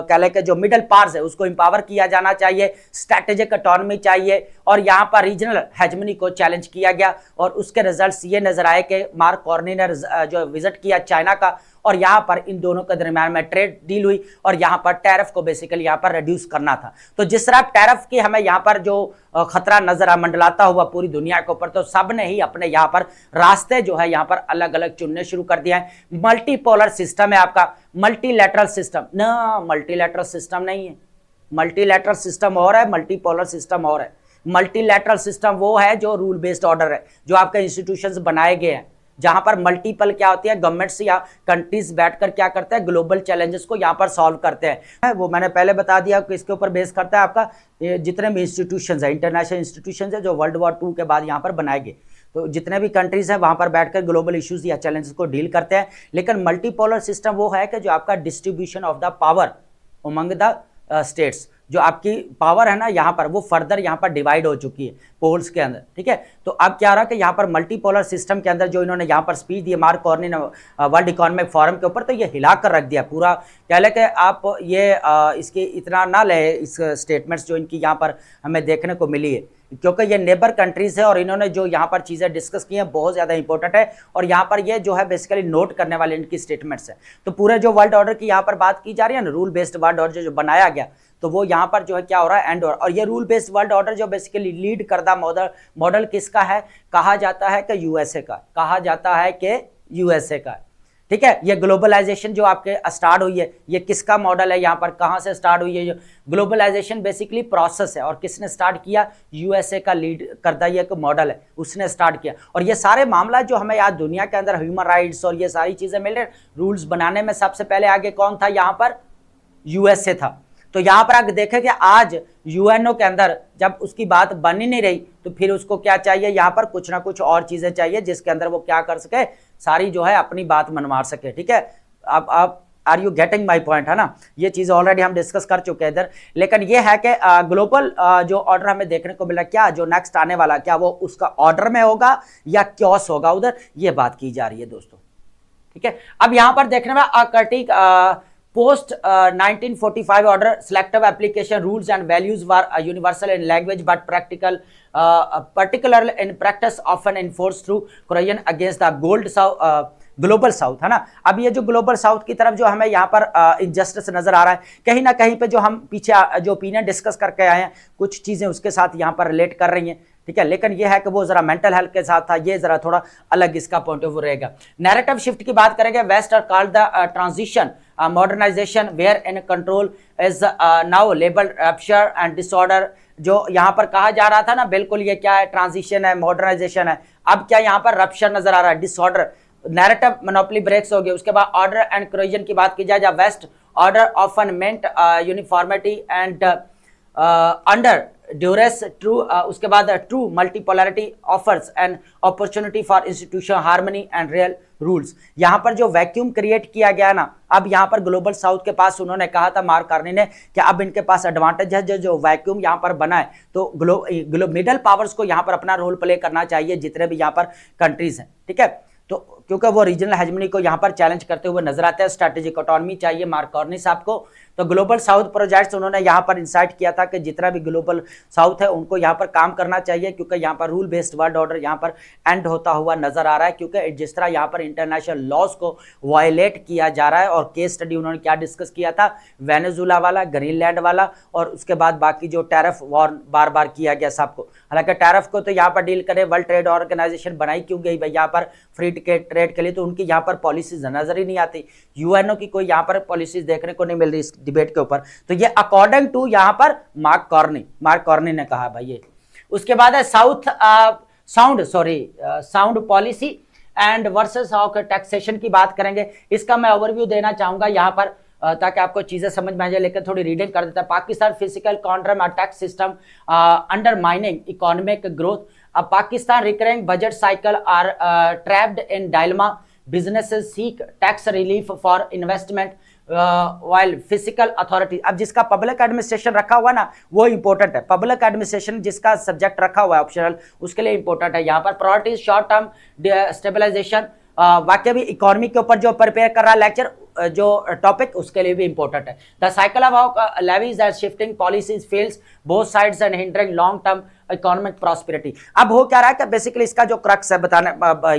कह लें कि जो मिडल पावर्स है उसको एम्पावर किया जाना चाहिए, स्ट्रेटेजिक ऑटोनॉमी चाहिए, और यहां पर रीजनल हेजमनी को चैलेंज किया गया। और उसके रिजल्ट्स ये नजर आए कि मार्क कार्नी ने जो विजिट किया चाइना का, और यहां पर इन दोनों के दरमियान में ट्रेड डील हुई, और यहां पर टैरिफ को बेसिकली यहां पर रिड्यूस करना था। तो जिस तरह टैरिफ की हमें यहां पर जो खतरा नजर मंडलाता हुआ पूरी दुनिया के ऊपर, तो सब ने ही अपने यहां पर रास्ते जो है यहां पर अलग अलग चुनने शुरू कर दिया है। मल्टीपोलर सिस्टम है आपका, मल्टीलैटरल सिस्टम ना, मल्टीलैटरल सिस्टम नहीं है। मल्टीलैटरल सिस्टम और है, मल्टीपोलर सिस्टम और है। मल्टीलैटरल सिस्टम वो है जो रूल बेस्ड ऑर्डर है, जो आपके इंस्टीट्यूशंस बनाए गए हैं, जहां पर मल्टीपल क्या होती है, गवर्नमेंट्स या कंट्रीज बैठकर क्या करते हैं, ग्लोबल चैलेंजेस को यहां पर सॉल्व करते हैं। वो मैंने पहले बता दिया कि इसके ऊपर बेस करता है आपका जितने भी इंस्टीट्यूशंस है, इंटरनेशनल इंस्टीट्यूशंस है जो वर्ल्ड वॉर 2 के बाद यहां पर बनाए गए, तो जितने भी कंट्रीज हैं वहां पर बैठकर ग्लोबल इश्यूज या चैलेंजेस को डील करते हैं। लेकिन मल्टीपोलर सिस्टम वो है कि जो आपका distribution of the power among the states, जो आपकी पावर है ना यहाँ पर, वो फर्दर यहाँ पर डिवाइड हो चुकी है पोल्स के अंदर, ठीक है। तो अब क्या रहा कि यहाँ पर मल्टीपोलर सिस्टम के अंदर जो इन्होंने यहाँ पर स्पीच दी मार्क कार्नी ने वर्ल्ड इकोनॉमिक फोरम के ऊपर, तो ये हिला कर रख दिया पूरा। कह ले कि आप ये इसकी इतना ना ले, इस स्टेटमेंट्स जो इनकी यहाँ पर हमें देखने को मिली है, क्योंकि ये नेबर कंट्रीज है और इन्होंने जो यहाँ पर चीज़ें डिस्कस की हैं बहुत ज़्यादा इंपॉर्टेंट है, और यहाँ पर ये जो है बेसिकली नोट करने वाले इनकी स्टेटमेंट्स है। तो पूरे जो वर्ल्ड ऑर्डर की यहाँ पर बात की जा रही है ना, रूल बेस्ड वर्ल्ड ऑर्डर जो बनाया गया, तो वो यहाँ पर जो है क्या हो रहा है एंड, और ये रूल बेस्ड वर्ल्ड ऑर्डर जो बेसिकली लीड करदा मॉडल किसका है, कहा जाता है कि यूएसए का, कहा जाता है कि यूएसए का, ठीक है। ये ग्लोबलाइजेशन जो आपके स्टार्ट हुई है, ये किसका मॉडल है, यहाँ पर कहाँ से स्टार्ट हुई है। ग्लोबलाइजेशन बेसिकली प्रोसेस है, और किसने स्टार्ट किया, यूएसए का लीड करता ये एक मॉडल है, उसने स्टार्ट किया। और ये सारे मामला जो हमें आज दुनिया के अंदर ह्यूमन राइट्स और ये सारी चीजें मिल रही, रूल्स बनाने में सबसे पहले आगे कौन था, यहाँ पर यूएसए था। तो यहाँ पर आप देखें कि आज यूएनओ के अंदर जब उसकी बात बन ही नहीं रही, तो फिर उसको क्या चाहिए, यहाँ पर कुछ ना कुछ और चीजें चाहिए जिसके अंदर वो क्या कर सके, सारी जो है अपनी बात मनवा सके, ठीक है। अब आप are you getting my point, है ना। ये चीज ऑलरेडी हम डिस्कस कर चुके हैं इधर, लेकिन ये है कि ग्लोबल जो ऑर्डर हमें देखने को मिला, क्या जो नेक्स्ट आने वाला, क्या वो उसका ऑर्डर में होगा या क्योस होगा उधर, ये बात की जा रही है दोस्तों, ठीक है। अब यहाँ पर देखने में Arctic post 1945 order selective application rules and values were universal in language but practical particularly in practice often enforced through coercion against the global south, है ना। अब ये जो ग्लोबल साउथ की तरफ जो हमें यहाँ पर इनजस्टिस नजर आ रहा है, कहीं ना कहीं पे जो हम पीछे जो ओपिनियन डिस्कस करके आए हैं, कुछ चीजें उसके साथ यहाँ पर रिलेट कर रही हैं, ठीक है। लेकिन ये है कि वो जरा मेंटल हेल्थ के साथ था, ये जरा थोड़ा अलग इसका पॉइंट ऑफ व्यू रहेगा। नैरेटिव शिफ्ट की बात करेंगे, West are called the transition modernisation where in control is now labelled rupture and disorder. जो यहाँ पर कहा जा रहा था ना, बिल्कुल ये क्या है, ट्रांजिशन है, मॉडर्नाइजेशन है। अब क्या यहाँ पर रप्चर नजर आ रहा है, डिसऑर्डर, नैरेटिव मोनोपोली ब्रेक्स हो गए। उसके बाद ऑर्डर एंड कोहेजन की बात की जाए, जब west order often meant uniformity and under duress true, उसके बाद true multipolarity offers and opportunity for institution harmony and real rules. यहाँ पर जो वैक्यूम क्रिएट किया गया ना, अब यहाँ पर ग्लोबल साउथ के पास, उन्होंने कहा था मार्क कार्नी ने कि अब इनके पास एडवांटेज है, जो वैक्यूम यहाँ पर बना है, तो मिडल पावर्स को यहाँ पर अपना रोल प्ले करना चाहिए, जितने भी यहाँ पर कंट्रीज हैं, ठीक है। तो क्योंकि वो रीजनल हेजमनी को यहाँ पर चैलेंज करते हुए नजर आते हैं, स्ट्रैटेजिक ऑटोनॉमी चाहिए मार्क कार्नी साहब को। तो ग्लोबल साउथ प्रोजेक्ट्स उन्होंने यहाँ पर इंसाइट किया था कि जितना भी ग्लोबल साउथ है उनको यहाँ पर काम करना चाहिए, क्योंकि यहाँ पर रूल बेस्ड वर्ल्ड ऑर्डर यहाँ पर एंड होता हुआ नजर आ रहा है, क्योंकि जिस तरह यहाँ पर इंटरनेशनल लॉज को वायलेट किया जा रहा है। और केस स्टडी उन्होंने क्या डिस्कस किया था, वेनेजुला वाला, ग्रीनलैंड वाला, और उसके बाद बाकी जो टैरिफ वॉर बार बार किया गया सबको। हालांकि टैरिफ को तो यहाँ पर डील करे वर्ल्ड ट्रेड ऑर्गेनाइजेशन बनाई क्यों गई भाई यहाँ पर फ्री ट्रेड के लिए, तो उनकी यहाँ पर पॉलिसीज नजर ही नहीं आती, यूएनओ की कोई यहाँ पर पॉलिसीज देखने को नहीं मिल रही इस डिबेट के ऊपर। तो ये अकॉर्डिंग टू यहाँ पर मार्क कार्नी ने कहा भाई ये। उसके बाद है sound policy and versus of taxation की बात करेंगे। इसका मैं ओवरव्यू देना चाहूंगा यहाँ पर ताकि आपको चीजें समझ में आ जाए, लेकिन थोड़ी रीडिंग कर देता है। Pakistan physical conundrum tax system undermining economic growth, Pakistan recurring budget cycle are trapped in dilemma, businesses seek tax relief for investment while physical authority. अब जिसका पब्लिक एडमिनिस्ट्रेशन रखा हुआ ना, वो इंपॉर्टेंट है। पब्लिक एडमिनिस्ट्रेशन जिसका सब्जेक्ट रखा हुआ है ऑप्शनल, उसके लिए इंपॉर्टेंट है। यहाँ पर प्रायोरिटीज शॉर्ट टर्म स्टेबलाइजेशन, वाक्य भी इकोनॉमी के ऊपर जो प्रिपेयर कर रहा है लेक्चर जो टॉपिक, उसके लिए भी इंपॉर्टेंट है। The cycle of levies and shifting policies fails both sides and hindering long term economic prosperity. अब हो क्या रहा है कि बेसिकली इसका जो क्रक्स है बताने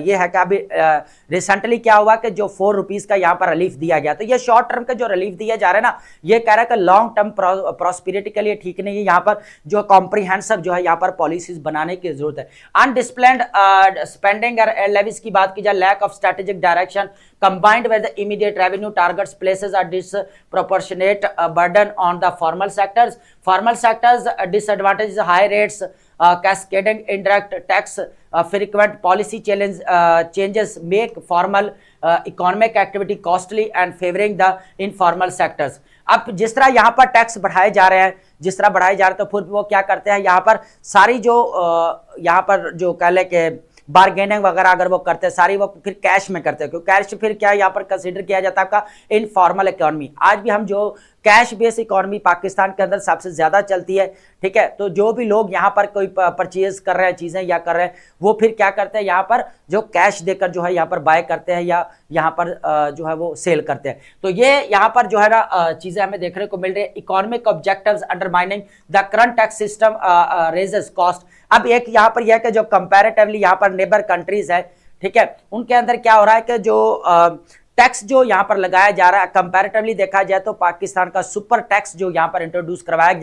ये है कि अभी रिसेंटली क्या हुआ कि जो 4 रुपीज का यहाँ पर रिलीफ दिया गया, तो ये शॉर्ट टर्म के जो रिलीफ दिए जा रहे हैं ना, ये कह रहा है कि लॉन्ग टर्म प्रॉस्पेरिटी के लिए ठीक नहीं है। यहाँ पर जो कॉम्प्रिहेंसिव जो है यहाँ पर पॉलिसीज बनाने की जरूरत है। अनडिसिप्लिन्ड स्पेंडिंग और लेवीज की बात की जाए, lack of strategic direction combined with the immediate revenue targets places a disproportionate burden on the formal sectors. Formal sectors disadvantages high rates, cascading indirect tax, frequent policy changes make formal economic activity costly and favoring the informal sectors. अब जिस तरह यहाँ पर tax बढ़ाए जा रहे हैं, जिस तरह बढ़ाए जा रहे हैं, तो फिर वो क्या करते हैं यहाँ पर सारी जो यहाँ पर जो कह ले के बार्गेनिंग वगैरह अगर वो करते हैं सारी, वो फिर कैश में करते हैं, क्योंकि कैश फिर क्या यहाँ पर कंसीडर किया जाता है आपका इनफॉर्मल इकोनॉमी। आज भी हम जो कैश बेस इकोनॉमी पाकिस्तान के अंदर सबसे ज्यादा चलती है, ठीक है। तो जो भी लोग यहाँ पर कोई परचेज कर रहे हैं चीजें या कर रहे हैं, वो फिर क्या करते हैं यहाँ पर जो कैश देकर जो है यहाँ पर बाय करते हैं या यहाँ पर जो है वो सेल करते हैं। तो ये यहाँ पर जो है ना चीजें हमें देखने को मिल रही है। Economic objectives undermining the current tax system raises cost. अब एक यहाँ पर यह कि जो कंपैरेटिवली यहाँ पर नेबर कंट्रीज है, ठीक है, उनके अंदर क्या हो रहा है कि जो टैक्स जो यहाँ पर लगाया जा रहा है, कंपैरेटिवली देखा जाए तो पाकिस्तान का सुपर टैक्स जो यहाँ पर इंट्रोड्यूस करवाया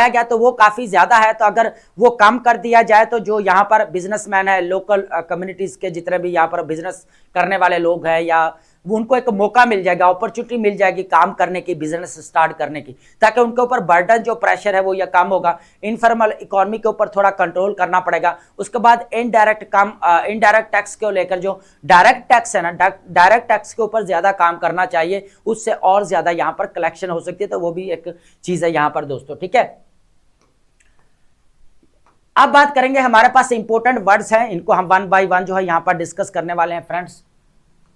गया तो वो काफी ज्यादा है। तो अगर वो कम कर दिया जाए तो जो यहाँ पर बिजनेसमैन है, लोकल कम्युनिटीज के जितने भी यहाँ पर बिजनेस करने वाले लोग हैं, या उनको एक मौका मिल जाएगा, अपॉर्चुनिटी मिल जाएगी काम करने की, बिजनेस स्टार्ट करने की, ताकि उनके ऊपर बर्डन जो प्रेशर है वो या कम होगा। इनफॉर्मल इकोनॉमी के ऊपर थोड़ा कंट्रोल करना पड़ेगा। उसके बाद इनडायरेक्ट टैक्स को लेकर जो डायरेक्ट टैक्स है ना, डायरेक्ट टैक्स के ऊपर ज्यादा काम करना चाहिए, उससे और ज्यादा यहाँ पर कलेक्शन हो सकती है। तो वो भी एक चीज है यहाँ पर दोस्तों, ठीक है। अब बात करेंगे, हमारे पास इंपॉर्टेंट वर्ड्स हैं, इनको हम वन बाय वन जो है यहाँ पर डिस्कस करने वाले हैं फ्रेंड्स।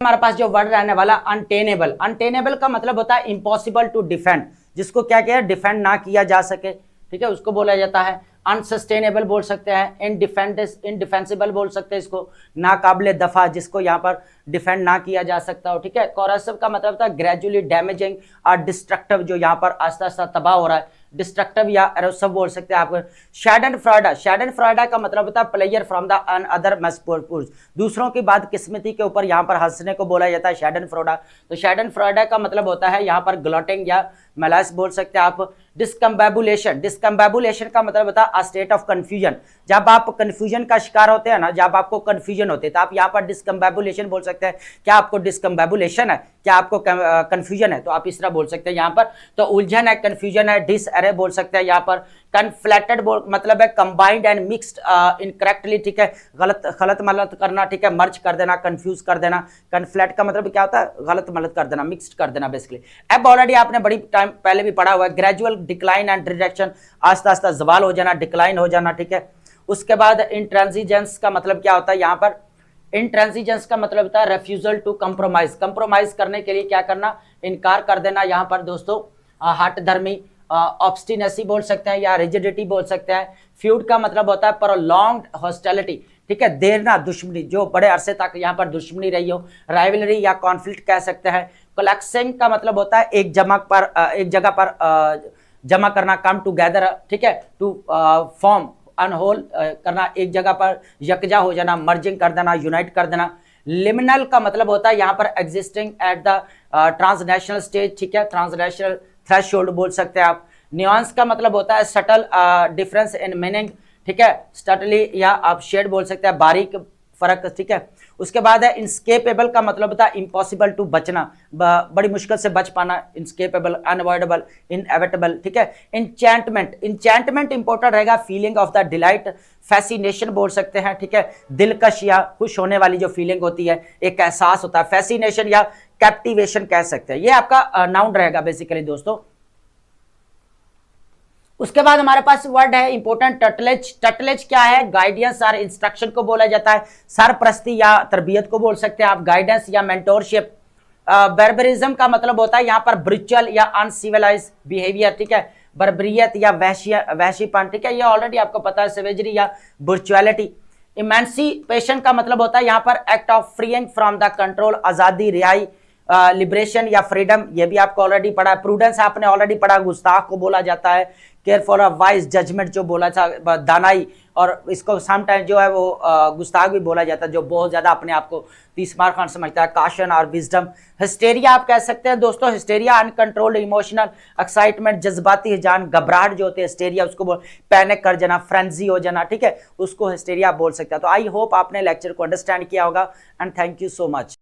हमारे पास जो वर्ड रहने वाला अनटेनेबल। अनटेनेबल का मतलब होता है इम्पॉसिबल टू डिफेंड, जिसको क्या किया डिफेंड ना किया जा सके, ठीक है, उसको बोला जाता है। अनसस्टेनेबल बोल सकते हैं, इनडिफेंसिबल बोल सकते हैं इसको, नाकाबिले दफा, जिसको यहाँ पर डिफेंड ना किया जा सकता हो, ठीक है। कोरसिव का मतलब होता है ग्रेजुअली डैमेजिंग और डिस्ट्रक्टिव, जो यहाँ पर आस्ता आस्ता तबाह हो रहा है, डिस्ट्रक्टिव या एरोसिव बोल सकते हैं आप। शैडन का मतलब होता है प्लेयर फ्रॉम द अदर मस्पुर्स, दूसरों की बदकिस्मती के ऊपर यहाँ पर हंसने को बोला जाता है शैडन फ्रॉडा। तो शैडन फ्रॉडा का मतलब होता है यहाँ पर ग्लोटिंग या मलाइस बोल सकते हैं आप। डिस्कम्बैबुलेशन का मतलब होता है स्टेट ऑफ कंफ्यूजन, जब आप कंफ्यूजन का शिकार होते हैं ना, जब आपको कंफ्यूजन होते हैं तो आप यहाँ पर डिस्कम्बैबुलेशन बोल सकते हैं। क्या आपको डिस्कम्बैबुलेशन है, क्या आपको कंफ्यूजन है, तो आप इस तरह बोल सकते हैं यहाँ पर। तो उलझन है, कंफ्यूजन है, डिसअरे बोल सकते हैं यहाँ पर। कन्फ्लेक्टेड मतलब है कंबाइंड एंड मिक्स्ड इनकरेक्टली, ठीक है, गलत मलत करना, ठीक है, मर्ज कर देना, कंफ्यूज कर देना। कन्फ्लेक्ट का मतलब क्या होता है, गलत मलत कर देना, मिक्स्ड कर देना बेसिकली। अब ऑलरेडी आपने बड़ी टाइम पहले भी पढ़ा हुआ है, ग्रेजुअल डिक्लाइन एंड रिडक्शन, आस्ता आस्ता जवाल हो जाना, डिक्लाइन हो जाना, ठीक है। उसके बाद इंट्रांजिजेंस का मतलब क्या होता है यहाँ पर, इंट्रांजिजेंस का मतलब होता है रेफ्यूजल टू कंप्रोमाइज, कंप्रोमाइज करने के लिए क्या करना, इनकार कर देना यहाँ पर दोस्तों। हठ धर्मी, ऑब्स्टिनेसी बोल सकते हैं या रिजिडिटी बोल सकते हैं। फ्यूड का मतलब होता है प्रोलॉन्ग्ड हॉस्टिलिटी, ठीक है, देरना, दुश्मनी, जो बड़े अरसे तक यहाँ पर दुश्मनी रही हो, राइवलरी या कॉन्फ्लिक्ट कह सकते हैं। कोलैप्सिंग का मतलब होता है एक जगह पर जमा करना, कम टुगेदर, ठीक है, टू फॉर्म, अनहोल करना, एक जगह पर यकजा हो जाना, मर्जिंग कर देना, यूनाइट कर देना। लिमिनल का मतलब होता है यहाँ पर existing at the transnational stage, ठीक है, ट्रांसनेशनल थ्रेशोल्ड बोल सकते हैं आप। न्यूआंस का मतलब होता है सटल डिफरेंस इन मीनिंग, ठीक है, सटली या आप शेड बोल सकते हैं, बारीक फर्क, ठीक है। उसके बाद है इनस्केपेबल का मतलब होता है इम्पॉसिबल टू बचना, बड़ी मुश्किल से बच पाना, इनस्केपेबल, अनअवॉइडेबल, इनएविटेबल, ठीक है। इंचैंटमेंट इंपॉर्टेंट रहेगा, feeling of the delight, fascination बोल सकते हैं, ठीक है, दिलकश या खुश होने वाली जो फीलिंग होती है, एक एहसास होता है, फैसिनेशन या कैप्टिवेशन कह सकते हैं। ये आपका नाउन रहेगा बेसिकली दोस्तों। उसके बाद हमारे पास वर्ड है इंपॉर्टेंट टटलेज। टटलेज क्या है, गाइडेंस और इंस्ट्रक्शन को बोला जाता है, सरप्रस्ती या तरबियत को बोल सकते हैं आप, गाइडेंस या मेंटोरशिप। बर्बरिज्म का मतलब होता है यहाँ पर ब्रिचुअल या अनसिविलाइज बिहेवियर, ठीक है, बर्बरियत या वहशीपन, ठीक है, ये ऑलरेडी आपको पता है, सेवेजरी या ब्रिचुअलिटी। इमेंसिपेशन का मतलब होता है यहाँ पर act of freeing from the control, आजादी, रिहाई, लिबरेशन या फ्रीडम, ये भी आपको ऑलरेडी पढ़ा है। प्रूडेंस आपने ऑलरेडी पढ़ा, गुस्ताख को बोला जाता है। Care for a wise judgment जो बोला था, दानाई, और इसको समटाइम जो है वो गुस्ताख भी बोला जाता है, जो बहुत ज्यादा अपने आप को 30 मार खान समझता है। काशन और विजडम। हिस्टेरिया आप कह सकते हैं दोस्तों, हिस्टेरिया अनकंट्रोल्ड इमोशनल एक्साइटमेंट, जज्बाती हिजान, घबराहट जो होती है, हिस्टेरिया उसको बोल, पैनिक कर जाना, फ्रेंजी हो जाना, ठीक है, उसको हिस्टेरिया बोल सकते हैं। तो आई होप आपने लेक्चर को अंडरस्टैंड किया होगा and thank you so much.